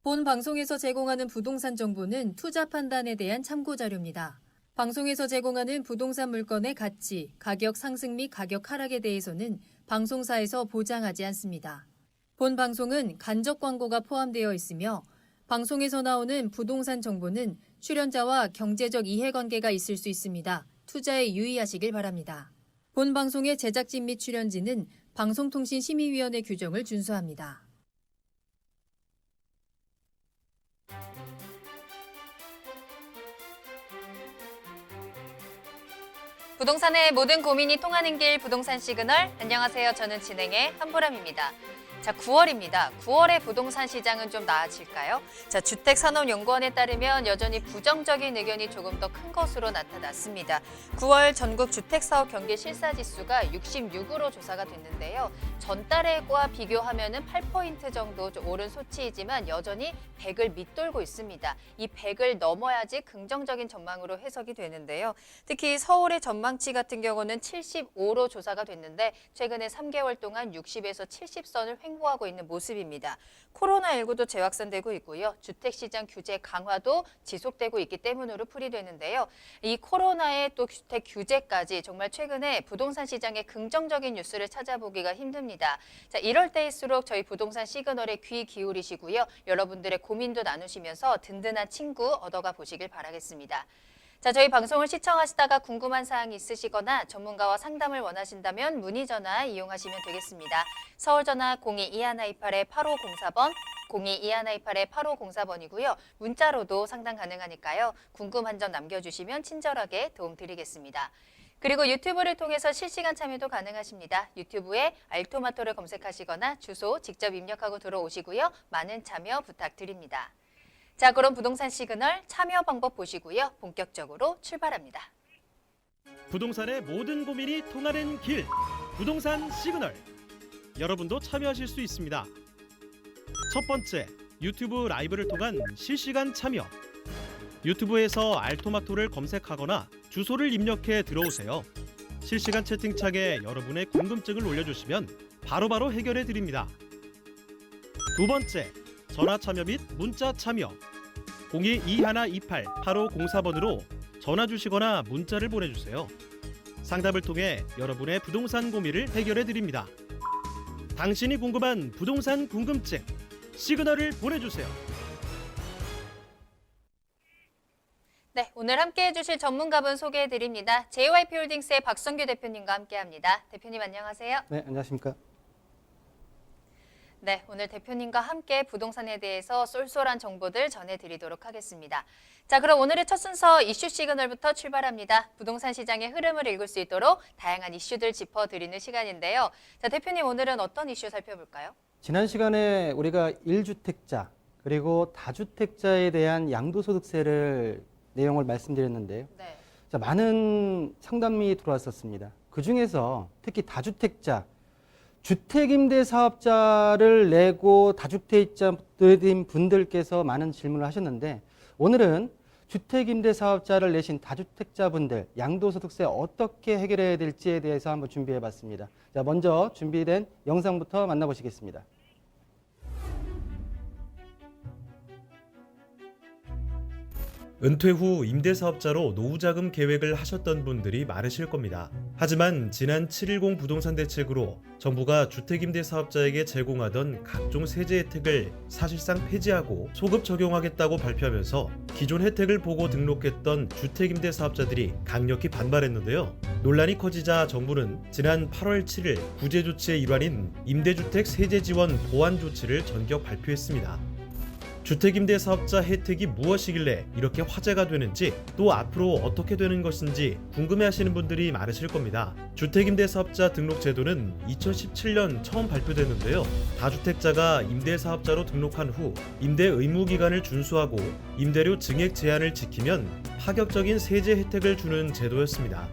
본 방송에서 제공하는 부동산 정보는 투자 판단에 대한 참고 자료입니다. 방송에서 제공하는 부동산 물건의 가치, 가격 상승 및 가격 하락에 대해서는 방송사에서 보장하지 않습니다. 본 방송은 간접 광고가 포함되어 있으며 방송에서 나오는 부동산 정보는 출연자와 경제적 이해관계가 있을 수 있습니다. 투자에 유의하시길 바랍니다. 본 방송의 제작진 및 출연진은 방송통신심의위원회 규정을 준수합니다. 부동산의 모든 고민이 통하는 길 부동산 시그널. 안녕하세요. 저는 진행의 한보람입니다. 자, 9월입니다. 9월의 부동산 시장은 좀 나아질까요? 자, 주택산업연구원에 따르면 여전히 부정적인 의견이 조금 더 큰 것으로 나타났습니다. 9월 전국 주택사업 경기 실사지수가 66으로 조사가 됐는데요. 전달과 비교하면 8포인트 정도 좀 오른 수치이지만 여전히 100을 밑돌고 있습니다. 이 100을 넘어야지 긍정적인 전망으로 해석이 되는데요. 특히 서울의 전망치 같은 경우는 75로 조사가 됐는데 최근에 3개월 동안 60에서 70선을 횡보하고 있는 모습입니다. 코로나19도 재확산되고 있고요. 주택시장 규제 강화도 지속되고 있기 때문으로 풀이되는데요. 이 코로나의 또 주택 규제까지 정말 최근에 부동산 시장의 긍정적인 뉴스를 찾아보기가 힘듭니다. 자, 이럴 때일수록 저희 부동산 시그널에 귀 기울이시고요. 여러분들의 고민도 나누시면서 든든한 친구 얻어가 보시길 바라겠습니다. 자, 저희 방송을 시청하시다가 궁금한 사항이 있으시거나 전문가와 상담을 원하신다면 문의 전화 이용하시면 되겠습니다. 서울 전화 02-2128-8504번, 02-2128-8504번이고요. 문자로도 상담 가능하니까요. 궁금한 점 남겨주시면 친절하게 도움드리겠습니다. 그리고 유튜브를 통해서 실시간 참여도 가능하십니다. 유튜브에 알토마토를 검색하시거나 주소 직접 입력하고 들어오시고요. 많은 참여 부탁드립니다. 자, 그럼 부동산 시그널 참여 방법 보시고요. 본격적으로 출발합니다. 부동산의 모든 고민이 통하는 길, 부동산 시그널. 여러분도 참여하실 수 있습니다. 첫 번째, 유튜브 라이브를 통한 실시간 참여. 유튜브에서 알토마토를 검색하거나 주소를 입력해 들어오세요. 실시간 채팅창에 여러분의 궁금증을 올려주시면 바로바로 해결해 드립니다. 두 번째, 전화 참여 및 문자 참여. 02-2128-8504번으로 전화 주시거나 문자를 보내주세요. 상담을 통해 여러분의 부동산 고민을 해결해 드립니다. 당신이 궁금한 부동산 궁금증, 시그널을 보내주세요. 네, 오늘 함께해 주실 전문가분 소개해 드립니다. JYP홀딩스의 박성규 대표님과 함께합니다. 대표님 안녕하세요. 네, 안녕하십니까. 네, 오늘 대표님과 함께 부동산에 대해서 쏠쏠한 정보들 전해드리도록 하겠습니다. 자, 그럼 오늘의 첫 순서 이슈 시그널부터 출발합니다. 부동산 시장의 흐름을 읽을 수 있도록 다양한 이슈들 짚어드리는 시간인데요. 자, 대표님 오늘은 어떤 이슈 살펴볼까요? 지난 시간에 우리가 1주택자 그리고 다주택자에 대한 양도소득세를 내용을 말씀드렸는데요. 네. 자, 많은 상담이 들어왔었습니다. 그중에서 특히 다주택자, 주택임대사업자를 내고 다주택자인 분들께서 많은 질문을 하셨는데 오늘은 주택임대사업자를 내신 다주택자분들 양도소득세 어떻게 해결해야 될지에 대해서 한번 준비해봤습니다. 자, 먼저 준비된 영상부터 만나보시겠습니다. 은퇴 후 임대사업자로 노후자금 계획을 하셨던 분들이 많으실 겁니다. 하지만 지난 7.10 부동산 대책으로 정부가 주택임대사업자에게 제공하던 각종 세제 혜택을 사실상 폐지하고 소급 적용하겠다고 발표하면서 기존 혜택을 보고 등록했던 주택임대사업자들이 강력히 반발했는데요. 논란이 커지자 정부는 지난 8월 7일 구제조치의 일환인 임대주택 세제 지원 보완 조치를 전격 발표했습니다. 주택임대사업자 혜택이 무엇이길래 이렇게 화제가 되는지 또 앞으로 어떻게 되는 것인지 궁금해하시는 분들이 많으실 겁니다. 주택임대사업자 등록제도는 2017년 처음 발표됐는데요. 다주택자가 임대사업자로 등록한 후 임대 의무기간을 준수하고 임대료 증액 제한을 지키면 파격적인 세제 혜택을 주는 제도였습니다.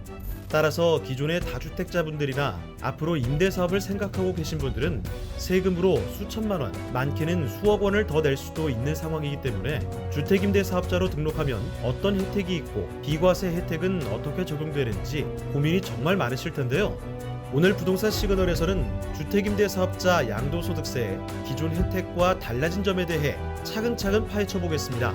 따라서 기존의 다주택자분들이나 앞으로 임대사업을 생각하고 계신 분들은 세금으로 수천만 원, 많게는 수억 원을 더 낼 수도 있는 상황이기 때문에 주택임대사업자로 등록하면 어떤 혜택이 있고 비과세 혜택은 어떻게 적용되는지 고민이 정말 많으실 텐데요. 오늘 부동산 시그널에서는 주택임대사업자 양도소득세의 기존 혜택과 달라진 점에 대해 차근차근 파헤쳐 보겠습니다.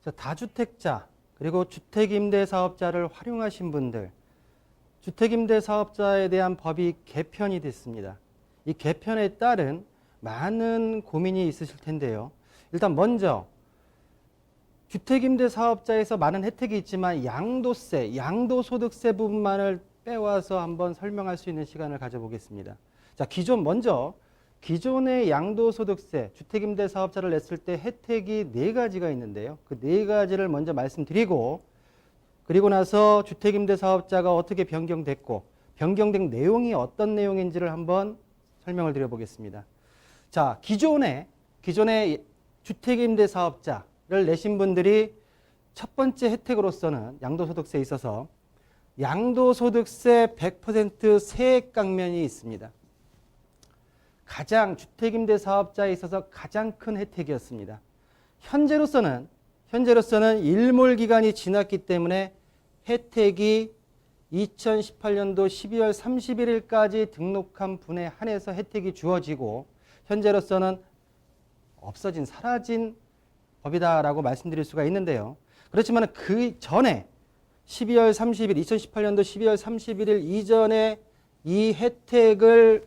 자, 다주택자 그리고 주택임대사업자를 활용하신 분들, 주택임대사업자에 대한 법이 개편이 됐습니다. 이 개편에 따른 많은 고민이 있으실 텐데요. 일단 먼저 주택임대사업자에서 많은 혜택이 있지만 양도세, 양도소득세 부분만을 빼와서 한번 설명할 수 있는 시간을 가져보겠습니다. 자, 기존의 양도소득세, 주택임대사업자를 냈을 때 혜택이 4가지가 있는데요. 그 4가지를 먼저 말씀드리고, 그리고 나서 주택임대사업자가 어떻게 변경됐고, 변경된 내용이 어떤 내용인지를 한번 설명을 드려보겠습니다. 자, 기존의 주택임대사업자를 내신 분들이 첫 번째 혜택으로서는 양도소득세에 있어서 양도소득세 100% 세액 감면이 있습니다. 가장 주택임대사업자에 있어서 가장 큰 혜택이었습니다. 현재로서는 일몰기간이 지났기 때문에 혜택이 2018년도 12월 31일까지 등록한 분에 한해서 혜택이 주어지고 현재로서는 사라진 법이다라고 말씀드릴 수가 있는데요. 그렇지만 그 전에 2018년도 12월 31일 이전에 이 혜택을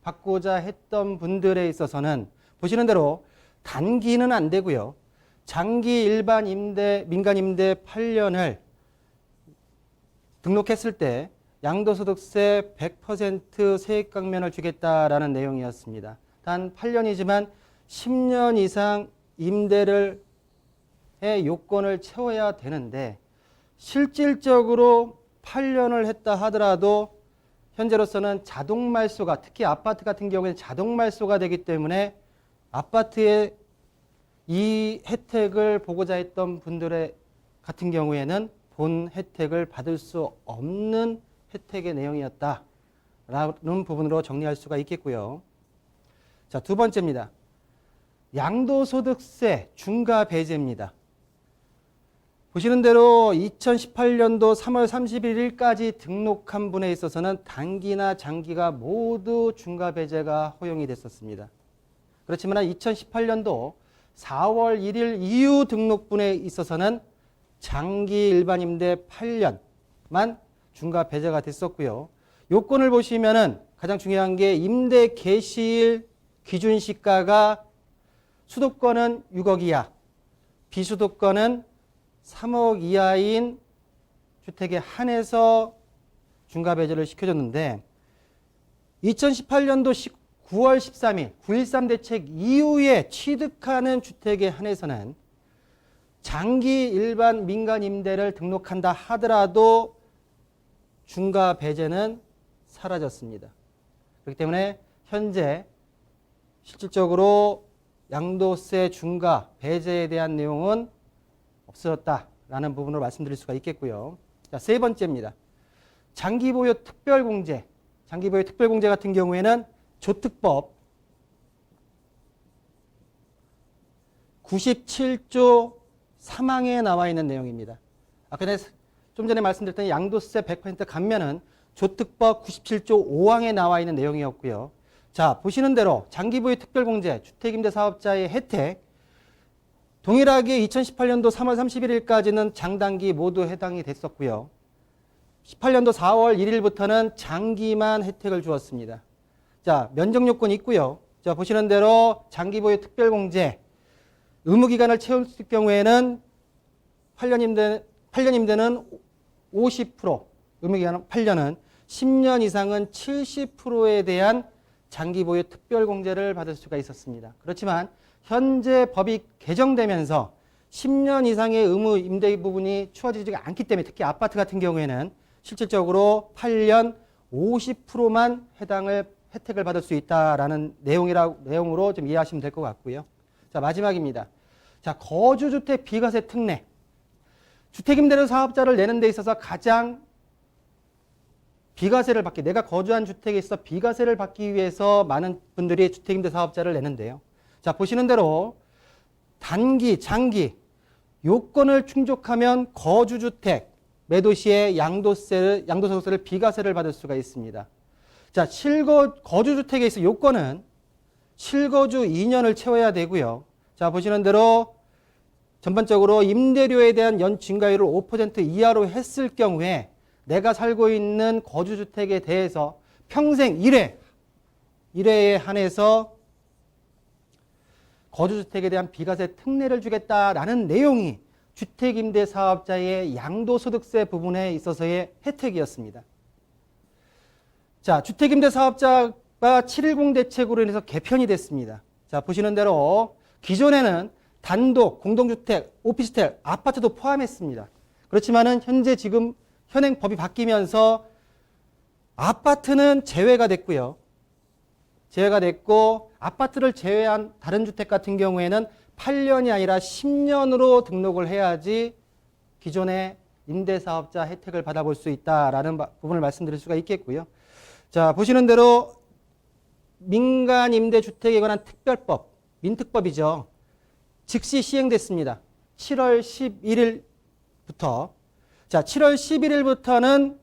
받고자 했던 분들에 있어서는 보시는 대로 단기는 안 되고요. 장기 일반 임대, 민간 임대 8년을 등록했을 때 양도소득세 100% 세액 감면을 주겠다라는 내용이었습니다. 단 8년이지만 10년 이상 임대를 의 요건을 채워야 되는데 실질적으로 8년을 했다 하더라도 현재로서는 자동 말소가, 특히 아파트 같은 경우에는 자동 말소가 되기 때문에 아파트에 이 혜택을 보고자 했던 분들의 같은 경우에는 본 혜택을 받을 수 없는 혜택의 내용이었다라는 부분으로 정리할 수가 있겠고요. 자, 두 번째입니다. 양도소득세 중과 배제입니다. 보시는 대로 2018년도 3월 31일까지 등록한 분에 있어서는 단기나 장기가 모두 중과 배제가 허용이 됐었습니다. 그렇지만 2018년도 4월 1일 이후 등록분에 있어서는 장기 일반 임대 8년만 중과 배제가 됐었고요. 요건을 보시면은 가장 중요한 게 임대 개시일 기준 시가가 수도권은 6억 이하, 비수도권은 3억 이하인 주택에 한해서 중과 배제를 시켜줬는데 2018년도 9월 13일 9.13 대책 이후에 취득하는 주택에 한해서는 장기 일반 민간 임대를 등록한다 하더라도 중과 배제는 사라졌습니다. 그렇기 때문에 현재 실질적으로 양도세 중과 배제에 대한 내용은 없어졌다라는 부분으로 말씀드릴 수가 있겠고요. 자, 세 번째입니다. 장기보유 특별공제. 장기보유 특별공제 같은 경우에는 조특법 97조 3항에 나와 있는 내용입니다. 아까 좀 전에 말씀드렸던 양도세 100% 감면은 조특법 97조 5항에 나와 있는 내용이었고요. 자, 보시는 대로 장기보유 특별공제, 주택임대사업자의 혜택 동일하게 2018년도 3월 31일까지는 장단기 모두 해당이 됐었고요. 18년도 4월 1일부터는 장기만 혜택을 주었습니다. 자, 면적요건이 있고요. 자, 보시는 대로 장기보유 특별공제 의무기간을 채웠을 경우에는 8년 임대는 50%, 의무기간 8년은 10년 이상은 70%에 대한 장기보유 특별공제를 받을 수가 있었습니다. 그렇지만 현재 법이 개정되면서 10년 이상의 의무 임대 부분이 추가되지 않기 때문에 특히 아파트 같은 경우에는 실질적으로 8년 50%만 혜택을 받을 수 있다라는 내용으로 좀 이해하시면 될 것 같고요. 자, 마지막입니다. 자, 거주주택 비과세 특례. 주택임대료 사업자를 내는 데 있어서 가장 비과세를 받기, 내가 거주한 주택에 있어 비과세를 받기 위해서 많은 분들이 주택임대 사업자를 내는데요. 자, 보시는 대로 단기, 장기 요건을 충족하면 거주주택 매도 시에 양도소득세를 비과세를 받을 수가 있습니다. 자, 거주주택에 있어 요건은 실거주 2년을 채워야 되고요. 자, 보시는 대로 전반적으로 임대료에 대한 연 증가율을 5% 이하로 했을 경우에 내가 살고 있는 거주주택에 대해서 평생 1회에 한해서 거주주택에 대한 비과세 특례를 주겠다라는 내용이 주택임대사업자의 양도소득세 부분에 있어서의 혜택이었습니다. 자, 주택임대사업자가 710 대책으로 인해서 개편이 됐습니다. 자, 보시는 대로 기존에는 단독, 공동주택, 오피스텔, 아파트도 포함했습니다. 그렇지만은 현행 법이 바뀌면서 아파트는 제외가 됐고요. 아파트를 제외한 다른 주택 같은 경우에는 8년이 아니라 10년으로 등록을 해야지 기존의 임대사업자 혜택을 받아볼 수 있다라는 부분을 말씀드릴 수가 있겠고요. 자, 보시는 대로 민간 임대주택에 관한 특별법, 민특법이죠. 즉시 시행됐습니다. 7월 11일부터. 자, 7월 11일부터는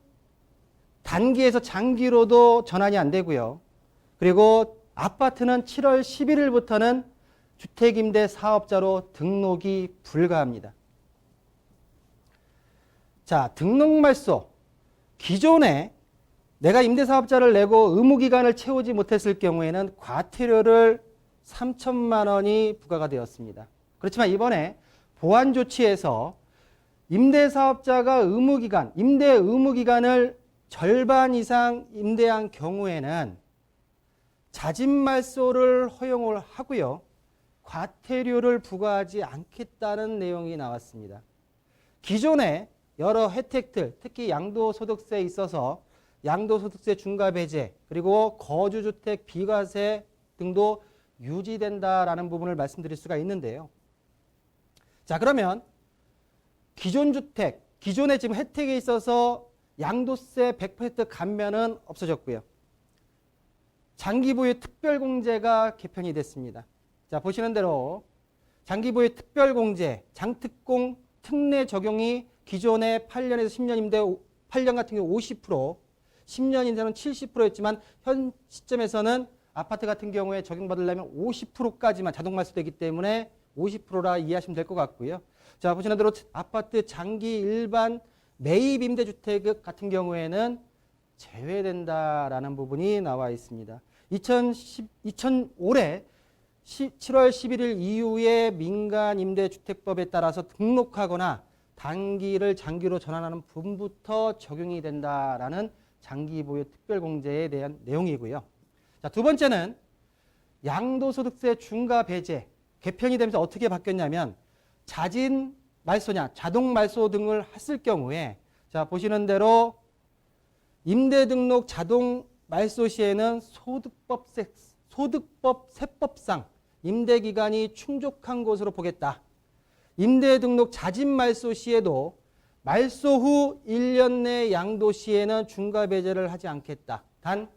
단기에서 장기로도 전환이 안 되고요. 그리고 아파트는 7월 11일부터는 주택임대 사업자로 등록이 불가합니다. 자, 등록 말소. 기존에 내가 임대사업자를 내고 의무기간을 채우지 못했을 경우에는 과태료를 3천만 원이 부과가 되었습니다. 그렇지만 이번에 보완조치에서 임대사업자가 임대 의무기간을 절반 이상 임대한 경우에는 자진말소를 허용을 하고요. 과태료를 부과하지 않겠다는 내용이 나왔습니다. 기존에 여러 혜택들, 특히 양도소득세에 있어서 양도소득세 중과배제, 그리고 거주주택 비과세 등도 유지된다라는 부분을 말씀드릴 수가 있는데요. 자, 그러면 기존의 지금 혜택에 있어서 양도세 100% 감면은 없어졌고요. 장기보유 특별공제가 개편이 됐습니다. 자, 보시는 대로 장기보유 특별공제, 장특공 특례 적용이 기존의 8년에서 10년 임대, 8년 같은 경우 50%, 10년 임대는 70%였지만 현 시점에서는 아파트 같은 경우에 적용받으려면 50%까지만 자동 말소되기 때문에 50%라 이해하시면 될 것 같고요. 자, 보시는 대로 아파트 장기 일반 매입 임대주택 같은 경우에는 제외된다라는 부분이 나와 있습니다. 올해 7월 11일 이후에 민간임대주택법에 따라서 등록하거나 단기를 장기로 전환하는 부분부터 적용이 된다라는 장기보유 특별공제에 대한 내용이고요. 자, 두 번째는 양도소득세 중과배제 개편이 되면서 어떻게 바뀌었냐면 자진 말소냐 자동 말소 등을 했을 경우에 자, 보시는 대로 임대 등록 자동 말소 시에는 소득법 세법상 임대 기간이 충족한 것으로 보겠다. 임대 등록 자진 말소 시에도 말소 후 1년 내 양도 시에는 중과 배제를 하지 않겠다. 단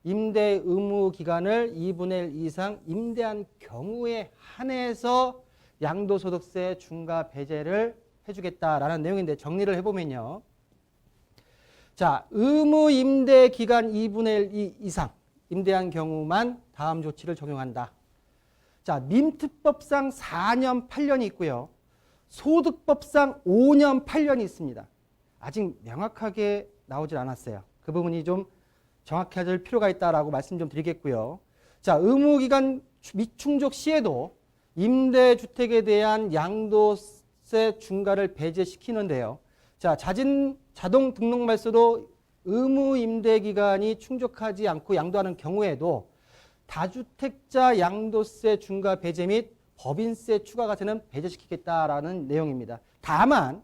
임대 의무 기간을 2분의 1 이상 임대한 경우에 한해서 양도소득세 중과 배제를 해주겠다라는 내용인데 정리를 해보면요. 자, 의무 임대 기간 2분의 1 이상 임대한 경우만 다음 조치를 적용한다. 자, 민특법상 4년 8년이 있고요. 소득법상 5년 8년이 있습니다. 아직 명확하게 나오질 않았어요. 그 부분이 좀 정확해질 필요가 있다라고 말씀 좀 드리겠고요. 자, 의무기간 미충족 시에도 임대주택에 대한 양도세 중과를 배제시키는데요. 자, 자동 등록 말소도 의무 임대 기간이 충족하지 않고 양도하는 경우에도 다주택자 양도세 중과 배제 및 법인세 추가 과세는 배제시키겠다라는 내용입니다. 다만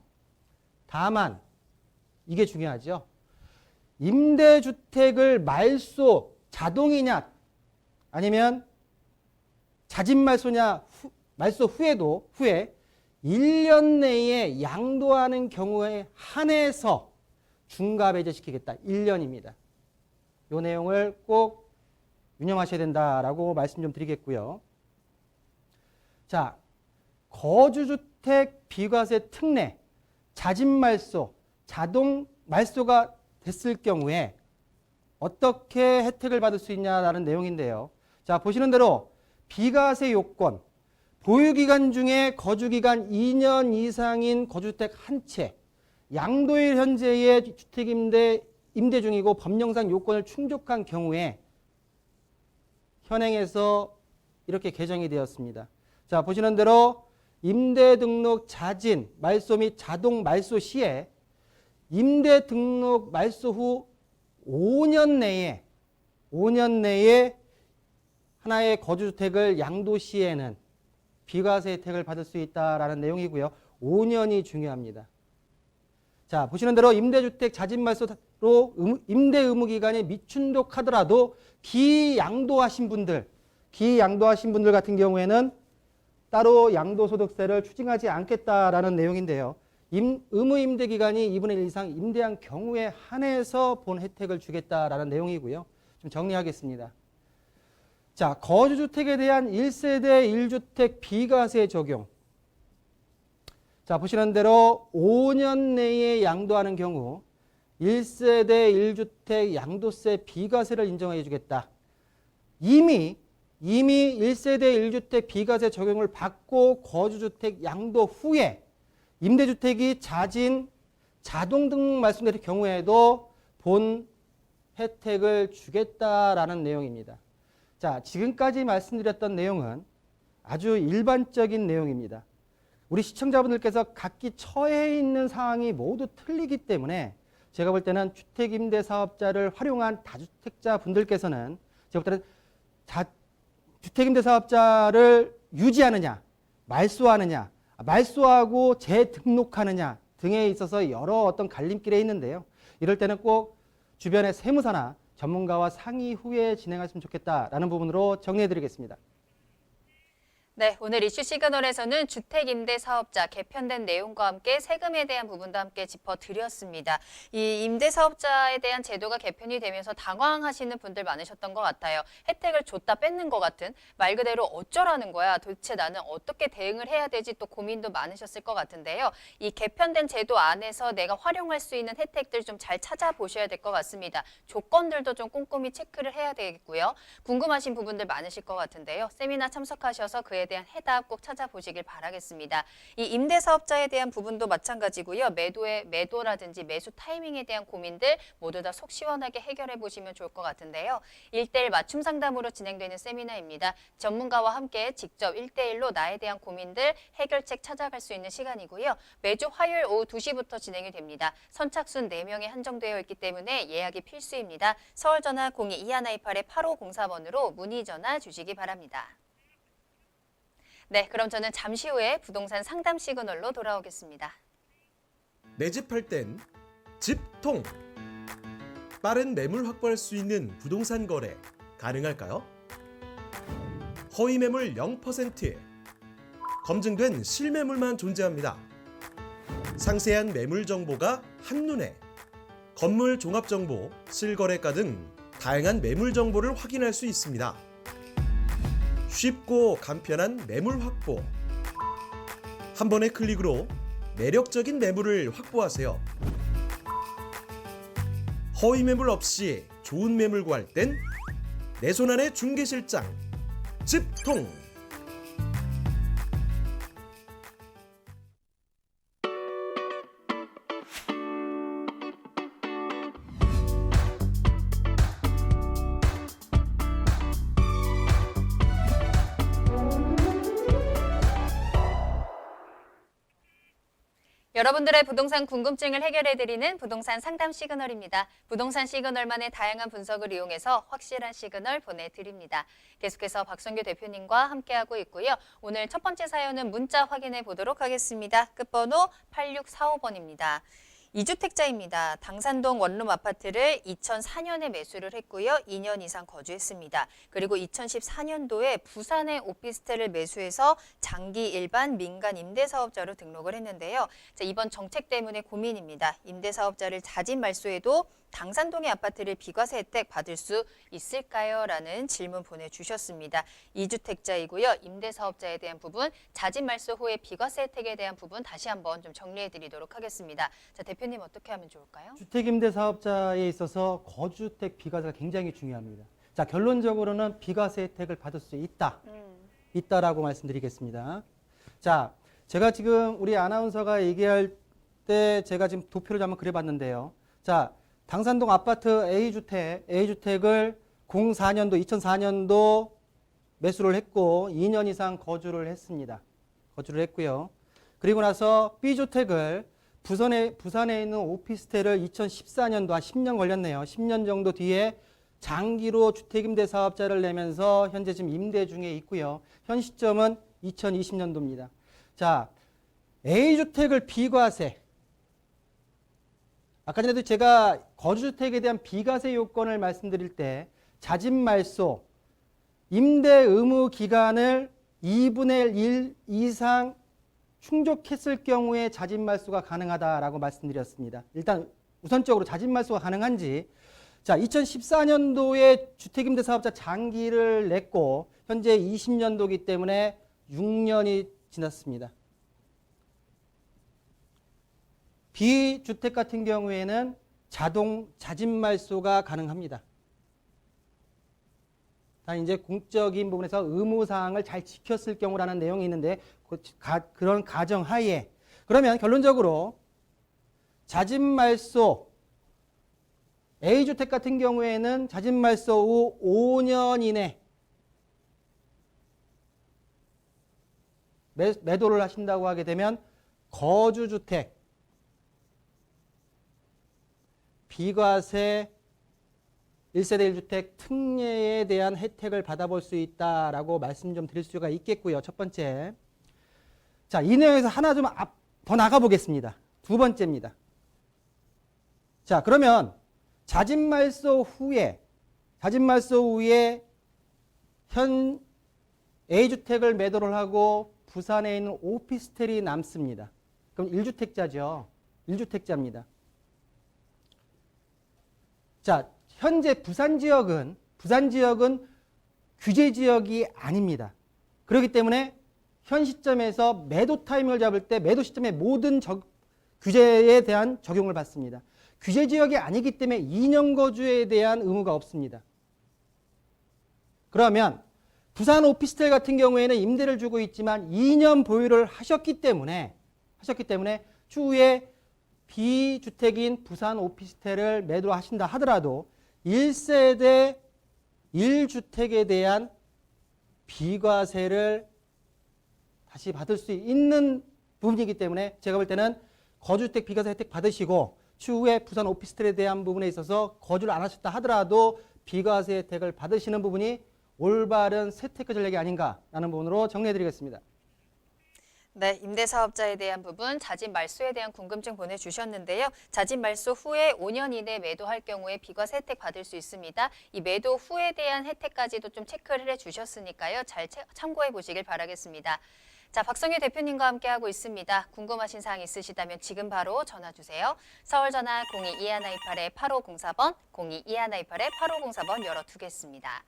이게 중요하죠. 임대주택을 자동이냐 아니면 자진 말소냐 말소 후에 1년 내에 양도하는 경우에 한해서 중과 배제시키겠다. 1년입니다. 이 내용을 꼭 유념하셔야 된다라고 말씀 좀 드리겠고요. 자, 거주주택 비과세 특례, 자진 말소, 자동 말소가 됐을 경우에 어떻게 혜택을 받을 수 있냐라는 내용인데요. 자, 보시는 대로 비과세 요건, 보유기간 중에 거주기간 2년 이상인 거주주택 한 채, 양도일 현재의 임대 중이고 법령상 요건을 충족한 경우에 현행에서 이렇게 개정이 되었습니다. 자, 보시는 대로 임대 등록 자진, 말소 및 자동 말소 시에 임대 등록 말소 후 5년 내에 하나의 거주주택을 양도 시에는 비과세 혜택을 받을 수 있다라는 내용이고요. 5년이 중요합니다. 자, 보시는 대로 임대주택 자진 말소로 임대 의무 기간이 미춘족하더라도 기양도하신 분들 같은 경우에는 따로 양도소득세를 추징하지 않겠다라는 내용인데요. 의무 임대 기간이 2분의 1 이상 임대한 경우에 한해서 본 혜택을 주겠다라는 내용이고요. 좀 정리하겠습니다. 자, 거주주택에 대한 1세대 1주택 비과세 적용. 자, 보시는 대로 5년 내에 양도하는 경우 1세대 1주택 양도세 비과세를 인정해 주겠다. 이미 1세대 1주택 비과세 적용을 받고 거주주택 양도 후에 임대주택이 자진 자동 등록 말소될 경우에도 본 혜택을 주겠다라는 내용입니다. 자, 지금까지 말씀드렸던 내용은 아주 일반적인 내용입니다. 우리 시청자분들께서 각기 처해 있는 상황이 모두 틀리기 때문에 제가 볼 때는 주택임대사업자를 활용한 다주택자 분들께서는 제가 볼 때는 주택임대사업자를 유지하느냐, 말소하느냐, 말소하고 재등록하느냐 등에 있어서 여러 어떤 갈림길에 있는데요. 이럴 때는 꼭 주변의 세무사나 전문가와 상의 후에 진행하시면 좋겠다라는 부분으로 정리해드리겠습니다. 네, 오늘 이슈 시그널에서는 주택임대사업자 개편된 내용과 함께 세금에 대한 부분도 함께 짚어드렸습니다. 이 임대사업자에 대한 제도가 개편이 되면서 당황하시는 분들 많으셨던 것 같아요. 혜택을 줬다 뺏는 것 같은, 말 그대로 어쩌라는 거야, 도대체 나는 어떻게 대응을 해야 되지, 또 고민도 많으셨을 것 같은데요. 이 개편된 제도 안에서 내가 활용할 수 있는 혜택들 좀 잘 찾아보셔야 될 것 같습니다. 조건들도 좀 꼼꼼히 체크를 해야 되겠고요. 궁금하신 부분들 많으실 것 같은데요. 세미나 참석하셔서 그에 대한 해답 꼭 찾아보시길 바라겠습니다. 이 임대사업자에 대한 부분도 마찬가지고요. 매도라든지 매수 타이밍에 대한 고민들 모두 다 속 시원하게 해결해 보시면 좋을 것 같은데요. 1대1 맞춤 상담으로 진행되는 세미나입니다. 전문가와 함께 직접 1대1로 나에 대한 고민들 해결책 찾아갈 수 있는 시간이고요. 매주 화요일 오후 2시부터 진행이 됩니다. 선착순 4명에 한정되어 있기 때문에 예약이 필수입니다. 서울전화 02-2128-8504번으로 문의 전화 주시기 바랍니다. 네, 그럼 저는 잠시 후에 부동산 상담 시그널로 돌아오겠습니다. 내 집 팔 땐 집통! 빠른 매물 확보할 수 있는 부동산 거래 가능할까요? 허위 매물 0%, 검증된 실매물만 존재합니다. 상세한 매물 정보가 한눈에, 건물 종합 정보, 실거래가 등 다양한 매물 정보를 확인할 수 있습니다. 쉽고 간편한 매물 확보. 한 번의 클릭으로 매력적인 매물을 확보하세요. 허위 매물 없이 좋은 매물 구할 땐 내 손안의 중개실장 집통. 여러분들의 부동산 궁금증을 해결해드리는 부동산 상담 시그널입니다. 부동산 시그널만의 다양한 분석을 이용해서 확실한 시그널 보내드립니다. 계속해서 박성규 대표님과 함께하고 있고요. 오늘 첫 번째 사연은 문자 확인해 보도록 하겠습니다. 끝번호 8645번입니다. 2주택자입니다. 당산동 원룸 아파트를 2004년에 매수를 했고요. 2년 이상 거주했습니다. 그리고 2014년도에 부산의 오피스텔을 매수해서 장기 일반 민간 임대사업자로 등록을 했는데요. 자, 이번 정책 때문에 고민입니다. 임대사업자를 자진 말소해도 당산동의 아파트를 비과세 혜택 받을 수 있을까요? 라는 질문 보내주셨습니다. 2주택자이고요. 임대사업자에 대한 부분, 자진 말소 후에 비과세 혜택에 대한 부분 다시 한번 좀 정리해드리도록 하겠습니다. 자, 대표님 어떻게 하면 좋을까요? 주택임대사업자에 있어서 거주택 비과세가 굉장히 중요합니다. 자, 결론적으로는 비과세 혜택을 받을 수 있다라고 말씀드리겠습니다. 자, 제가 지금 우리 아나운서가 얘기할 때 제가 지금 도표를 한번 그려봤는데요. 자, 당산동 아파트 A주택을 2004년도 매수를 했고 2년 이상 거주를 했습니다. 거주를 했고요. 그리고 나서 B주택을 부산에 있는 오피스텔을 2014년도 한 10년 걸렸네요. 10년 정도 뒤에 장기로 주택임대사업자를 내면서 현재 지금 임대 중에 있고요. 현 시점은 2020년도입니다. 자, A주택을 비과세. 아까 전에도 제가 거주주택에 대한 비과세 요건을 말씀드릴 때 자진 말소, 임대 의무 기간을 2분의 1 이상 충족했을 경우에 자진 말소가 가능하다라고 말씀드렸습니다. 일단 우선적으로 자진 말소가 가능한지, 자, 2014년도에 주택임대사업자 장기를 냈고 현재 20년도이기 때문에 6년이 지났습니다. B주택 같은 경우에는 자동 자진 말소가 가능합니다. 다 이제 공적인 부분에서 의무사항을 잘 지켰을 경우라는 내용이 있는데 그런 가정 하에 그러면 결론적으로 자진 말소 A주택 같은 경우에는 자진 말소 후 5년 이내 매도를 하신다고 하게 되면 거주주택 비과세 1세대 1주택 특례에 대한 혜택을 받아볼 수 있다라고 말씀 좀 드릴 수가 있겠고요. 첫 번째. 자, 이 내용에서 하나 좀 더 나가 보겠습니다. 두 번째입니다. 자, 그러면 자진 말소 후에 현 A주택을 매도를 하고 부산에 있는 오피스텔이 남습니다. 그럼 1주택자죠. 1주택자입니다. 자, 현재 부산 지역은 규제 지역이 아닙니다. 그렇기 때문에 현 시점에서 매도 타이밍을 잡을 때 매도 시점에 모든 규제에 대한 적용을 받습니다. 규제 지역이 아니기 때문에 2년 거주에 대한 의무가 없습니다. 그러면 부산 오피스텔 같은 경우에는 임대를 주고 있지만 2년 보유를 하셨기 때문에 추후에 B주택인 부산 오피스텔을 매도하신다 하더라도 1세대 1주택에 대한 비과세를 다시 받을 수 있는 부분이기 때문에 제가 볼 때는 거주주택 비과세 혜택 받으시고 추후에 부산 오피스텔에 대한 부분에 있어서 거주를 안 하셨다 하더라도 비과세 혜택을 받으시는 부분이 올바른 세테크 전략이 아닌가라는 부분으로 정리해드리겠습니다. 네, 임대사업자에 대한 부분, 자진 말소에 대한 궁금증 보내주셨는데요. 자진 말소 후에 5년 이내 매도할 경우에 비과세 혜택 받을 수 있습니다. 이 매도 후에 대한 혜택까지도 좀 체크를 해주셨으니까요. 잘 참고해 보시길 바라겠습니다. 자, 박성희 대표님과 함께하고 있습니다. 궁금하신 사항 있으시다면 지금 바로 전화 주세요. 서울 전화 02-2128-8504번, 02-2128-8504번 열어두겠습니다.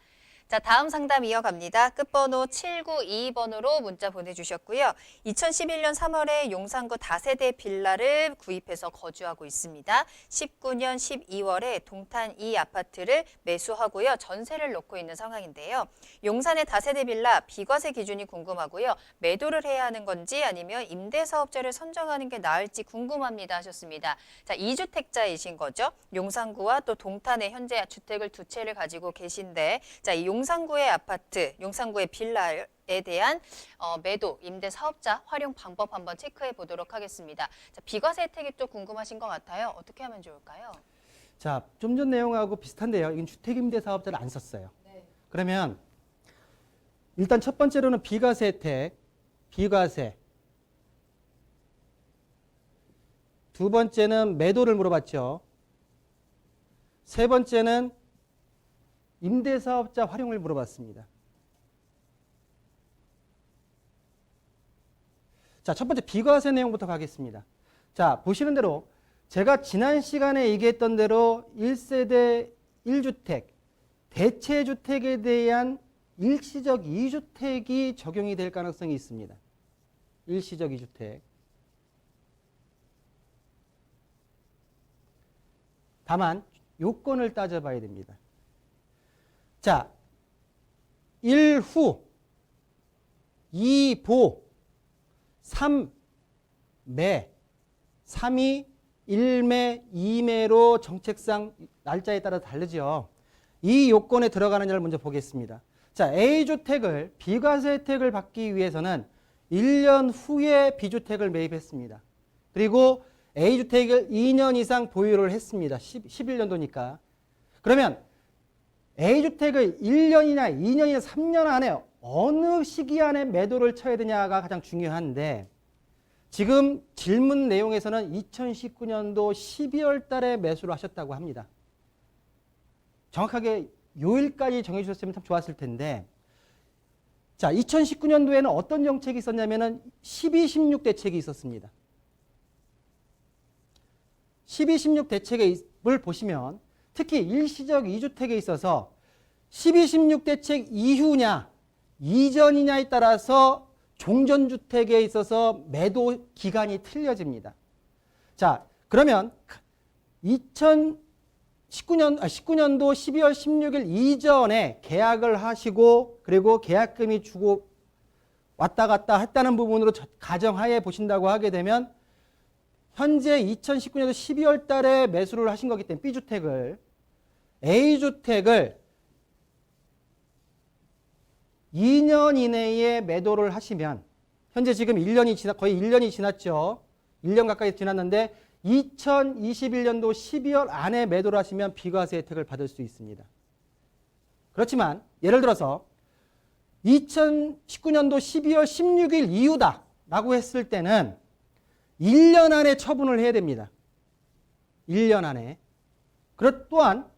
자, 다음 상담 이어갑니다. 끝번호 7922번으로 문자 보내주셨고요. 2011년 3월에 용산구 다세대 빌라를 구입해서 거주하고 있습니다. 19년 12월에 동탄 이 아파트를 매수하고요. 전세를 놓고 있는 상황인데요. 용산의 다세대 빌라 비과세 기준이 궁금하고요. 매도를 해야 하는 건지 아니면 임대사업자를 선정하는 게 나을지 궁금합니다 하셨습니다. 자, 2주택자이신 거죠. 용산구와 또 동탄에 현재 주택을 두 채를 가지고 계신데 자, 이 용산구의 아파트, 용산구의 빌라에 대한 매도, 임대 사업자 활용 방법 한번 체크해 보도록 하겠습니다. 자, 비과세 혜택이 또 궁금하신 것 같아요. 어떻게 하면 좋을까요? 자, 좀 전 내용하고 비슷한데요. 이건 주택임대사업자를 안 썼어요. 네. 그러면 일단 첫 번째로는 비과세 혜택, 비과세. 두 번째는 매도를 물어봤죠. 세 번째는 임대사업자 활용을 물어봤습니다. 자, 첫 번째 비과세 내용부터 가겠습니다. 자, 보시는 대로 제가 지난 시간에 얘기했던 대로 1세대 1주택, 대체주택에 대한 일시적 2주택이 적용이 될 가능성이 있습니다. 일시적 2주택. 다만 요건을 따져봐야 됩니다. 자, 1후, 2보, 3매, 3이 1매, 2매로 정책상 날짜에 따라 다르죠. 이 요건에 들어가느냐를 먼저 보겠습니다. 자, A주택을 비과세 혜택을 받기 위해서는 1년 후에 B주택을 매입했습니다. 그리고 A주택을 2년 이상 보유를 했습니다. 11년도니까. 그러면 A주택을 1년이나 2년이나 3년 안에 어느 시기 안에 매도를 쳐야 되냐가 가장 중요한데 지금 질문 내용에서는 2019년도 12월 달에 매수를 하셨다고 합니다. 정확하게 요일까지 정해주셨으면 참 좋았을 텐데 자, 2019년도에는 어떤 정책이 있었냐면은 12.16 대책이 있었습니다. 12.16 대책을 보시면 특히 일시적 2주택에 있어서 12.16 대책 이후냐 이전이냐에 따라서 종전주택에 있어서 매도 기간이 틀려집니다. 자, 그러면 19년도 12월 16일 이전에 계약을 하시고 그리고 계약금이 주고 왔다 갔다 했다는 부분으로 가정하에 보신다고 하게 되면 현재 2019년도 12월 달에 매수를 하신 거기 때문에 B주택을 A주택을 2년 이내에 매도를 하시면 현재 지금 1년이 거의 1년이 지났죠. 1년 가까이 지났는데 2021년도 12월 안에 매도를 하시면 비과세 혜택을 받을 수 있습니다. 그렇지만 예를 들어서 2019년도 12월 16일 이후다 라고 했을 때는 1년 안에 처분을 해야 됩니다. 1년 안에. 또한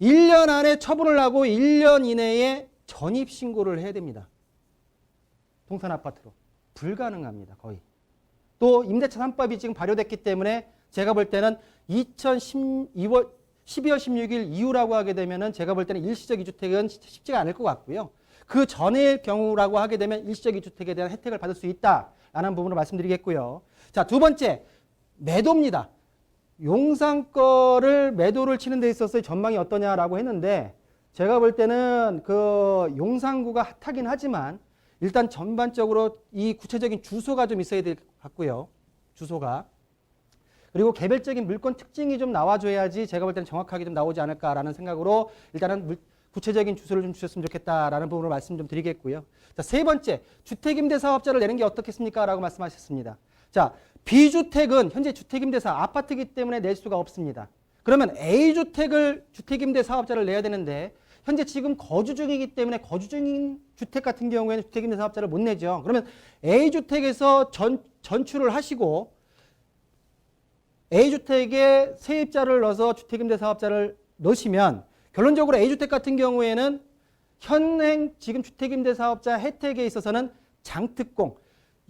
1년 안에 처분을 하고 1년 이내에 전입신고를 해야 됩니다. 동산아파트로. 불가능합니다. 거의. 또 임대차 3법이 지금 발효됐기 때문에 제가 볼 때는 12월 16일 이후라고 하게 되면은 제가 볼 때는 일시적 2주택은 쉽지가 않을 것 같고요. 그 전의 경우라고 하게 되면 일시적 2주택에 대한 혜택을 받을 수 있다라는 부분을 말씀드리겠고요. 자, 두 번째, 매도입니다. 용산 거를 매도를 치는 데 있어서 전망이 어떠냐라고 했는데 제가 볼 때는 그 용산구가 핫하긴 하지만 일단 전반적으로 이 구체적인 주소가 좀 있어야 될 것 같고요. 주소가. 그리고 개별적인 물건 특징이 좀 나와줘야지 제가 볼 때는 정확하게 좀 나오지 않을까라는 생각으로 일단은 구체적인 주소를 좀 주셨으면 좋겠다라는 부분으로 말씀 좀 드리겠고요. 자, 세 번째, 주택임대사업자를 내는 게 어떻겠습니까? 라고 말씀하셨습니다. 자, B주택은 현재 주택임대사 아파트이기 때문에 낼 수가 없습니다. 그러면 A주택을 주택임대사업자를 내야 되는데 현재 지금 거주 중이기 때문에 거주 중인 주택 같은 경우에는 주택임대사업자를 못 내죠. 그러면 A주택에서 전출을 하시고 A주택에 세입자를 넣어서 주택임대사업자를 넣으시면 결론적으로 A주택 같은 경우에는 현행 지금 주택임대사업자 혜택에 있어서는 장특공,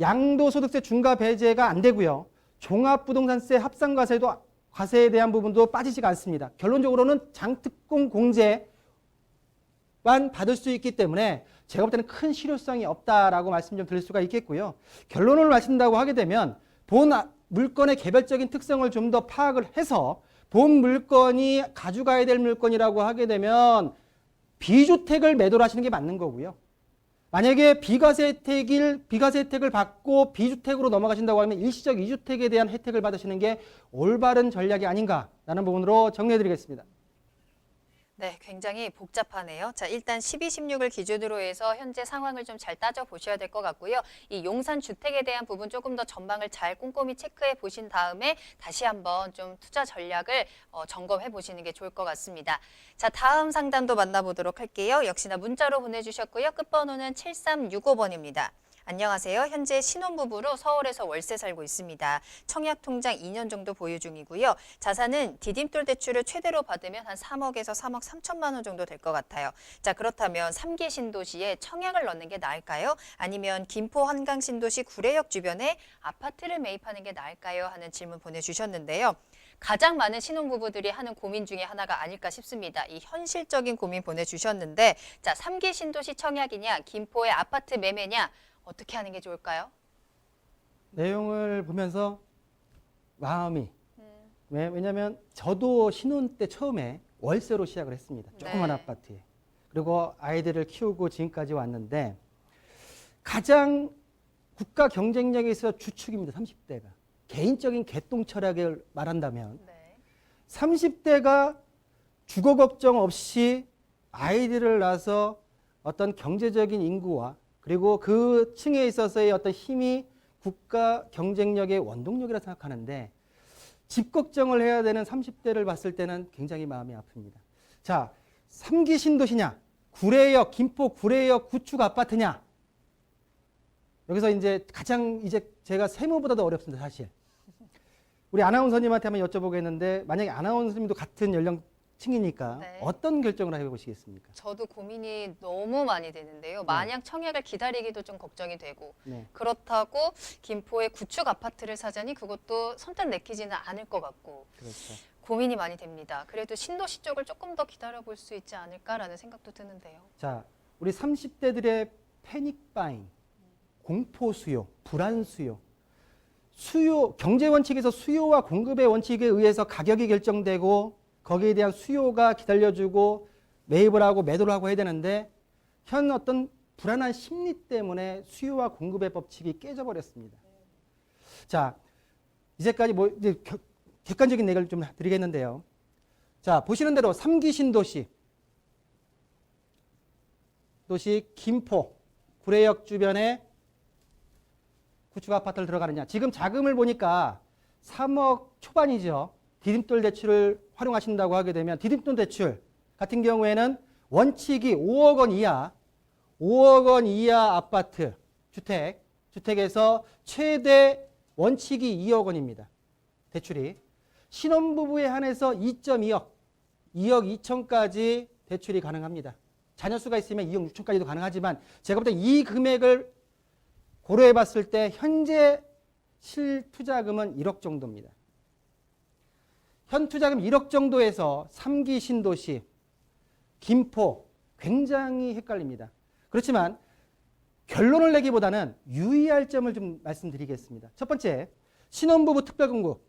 양도소득세 중과 배제가 안 되고요. 종합부동산세 합산과세도 과세에 대한 부분도 빠지지가 않습니다. 결론적으로는 장특공 공제만 받을 수 있기 때문에 제가 볼 때는 큰 실효성이 없다라고 말씀 좀 드릴 수가 있겠고요. 결론을 말씀드린다고 하게 되면 본 물건의 개별적인 특성을 좀 더 파악을 해서 본 물건이 가져가야 될 물건이라고 하게 되면 B주택을 매도를 하시는 게 맞는 거고요. 만약에 비과세 혜택을 받고 B주택으로 넘어가신다고 하면 일시적 2주택에 대한 혜택을 받으시는 게 올바른 전략이 아닌가라는 부분으로 정리해드리겠습니다. 네, 굉장히 복잡하네요. 자, 일단 12.16을 기준으로 해서 현재 상황을 좀 잘 따져보셔야 될 것 같고요. 이 용산 주택에 대한 부분 조금 더 전망을 잘 꼼꼼히 체크해 보신 다음에 다시 한번 좀 투자 전략을 점검해 보시는 게 좋을 것 같습니다. 자, 다음 상담도 만나보도록 할게요. 역시나 문자로 보내주셨고요. 끝번호는 7365번입니다. 안녕하세요. 현재 신혼부부로 서울에서 월세 살고 있습니다. 청약통장 2년 정도 보유 중이고요. 자산은 디딤돌 대출을 최대로 받으면 한 3억에서 3억 3천만 원 정도 될 것 같아요. 자, 그렇다면 3기 신도시에 청약을 넣는 게 나을까요? 아니면 김포 한강 신도시 구례역 주변에 아파트를 매입하는 게 나을까요? 하는 질문 보내주셨는데요. 가장 많은 신혼부부들이 하는 고민 중에 하나가 아닐까 싶습니다. 이 현실적인 고민 보내주셨는데, 자, 3기 신도시 청약이냐, 김포의 아파트 매매냐, 어떻게 하는 게 좋을까요? 내용을 보면서 마음이 왜냐하면 저도 신혼 때 처음에 월세로 시작을 했습니다. 조그만 네. 아파트에. 그리고 아이들을 키우고 지금까지 왔는데 가장 국가 경쟁력에 있어서 주축입니다. 30대가. 개인적인 개똥 철학을 말한다면 네. 30대가 주거 걱정 없이 아이들을 낳아서 어떤 경제적인 인구와 그리고 그 층에 있어서의 어떤 힘이 국가 경쟁력의 원동력이라 생각하는데 집 걱정을 해야 되는 30대를 봤을 때는 굉장히 마음이 아픕니다. 자, 3기 신도시냐, 구례역, 김포 구례역 구축 아파트냐. 여기서 이제 가장 이제 제가 세무보다도 어렵습니다, 사실. 우리 아나운서님한테 한번 여쭤보겠는데 만약에 아나운서님도 같은 연령층이니까 네. 어떤 결정을 해보시겠습니까? 저도 고민이 너무 많이 되는데요. 만약 청약을 기다리기도 좀 걱정이 되고 네. 그렇다고 김포의 구축 아파트를 사자니 그것도 선뜻 내키지는 않을 것 같고 그렇죠. 고민이 많이 됩니다. 그래도 신도시 쪽을 조금 더 기다려볼 수 있지 않을까라는 생각도 드는데요. 자, 우리 30대들의 패닉 바잉, 공포 수요, 불안 수요, 경제 원칙에서 수요와 공급의 원칙에 의해서 가격이 결정되고 거기에 대한 수요가 기다려주고 매입을 하고 매도를 하고 해야 되는데 현 어떤 불안한 심리 때문에 수요와 공급의 법칙이 깨져버렸습니다. 자, 이제까지 뭐 이제 객관적인 얘기를 좀 드리겠는데요. 자, 보시는 대로 3기 신도시 김포 구례역 주변에 구축 아파트를 들어가느냐. 지금 자금을 보니까 3억 초반이죠. 디딤돌 대출을 활용하신다고 하게 되면 디딤돌 대출 같은 경우에는 원칙이 5억 원 이하 아파트 주택에서 최대 원칙이 2억 원입니다. 대출이. 신혼부부에 한해서 2.2억 2천까지 대출이 가능합니다. 자녀 수가 있으면 2억 6천까지도 가능하지만 제가 볼 때 이 금액을 고려해 봤을 때 현재 실투자금은 1억 정도입니다. 현 투자금 1억 정도에서 3기 신도시, 김포 굉장히 헷갈립니다. 그렇지만 결론을 내기보다는 유의할 점을 좀 말씀드리겠습니다. 첫 번째, 신혼부부 특별금고,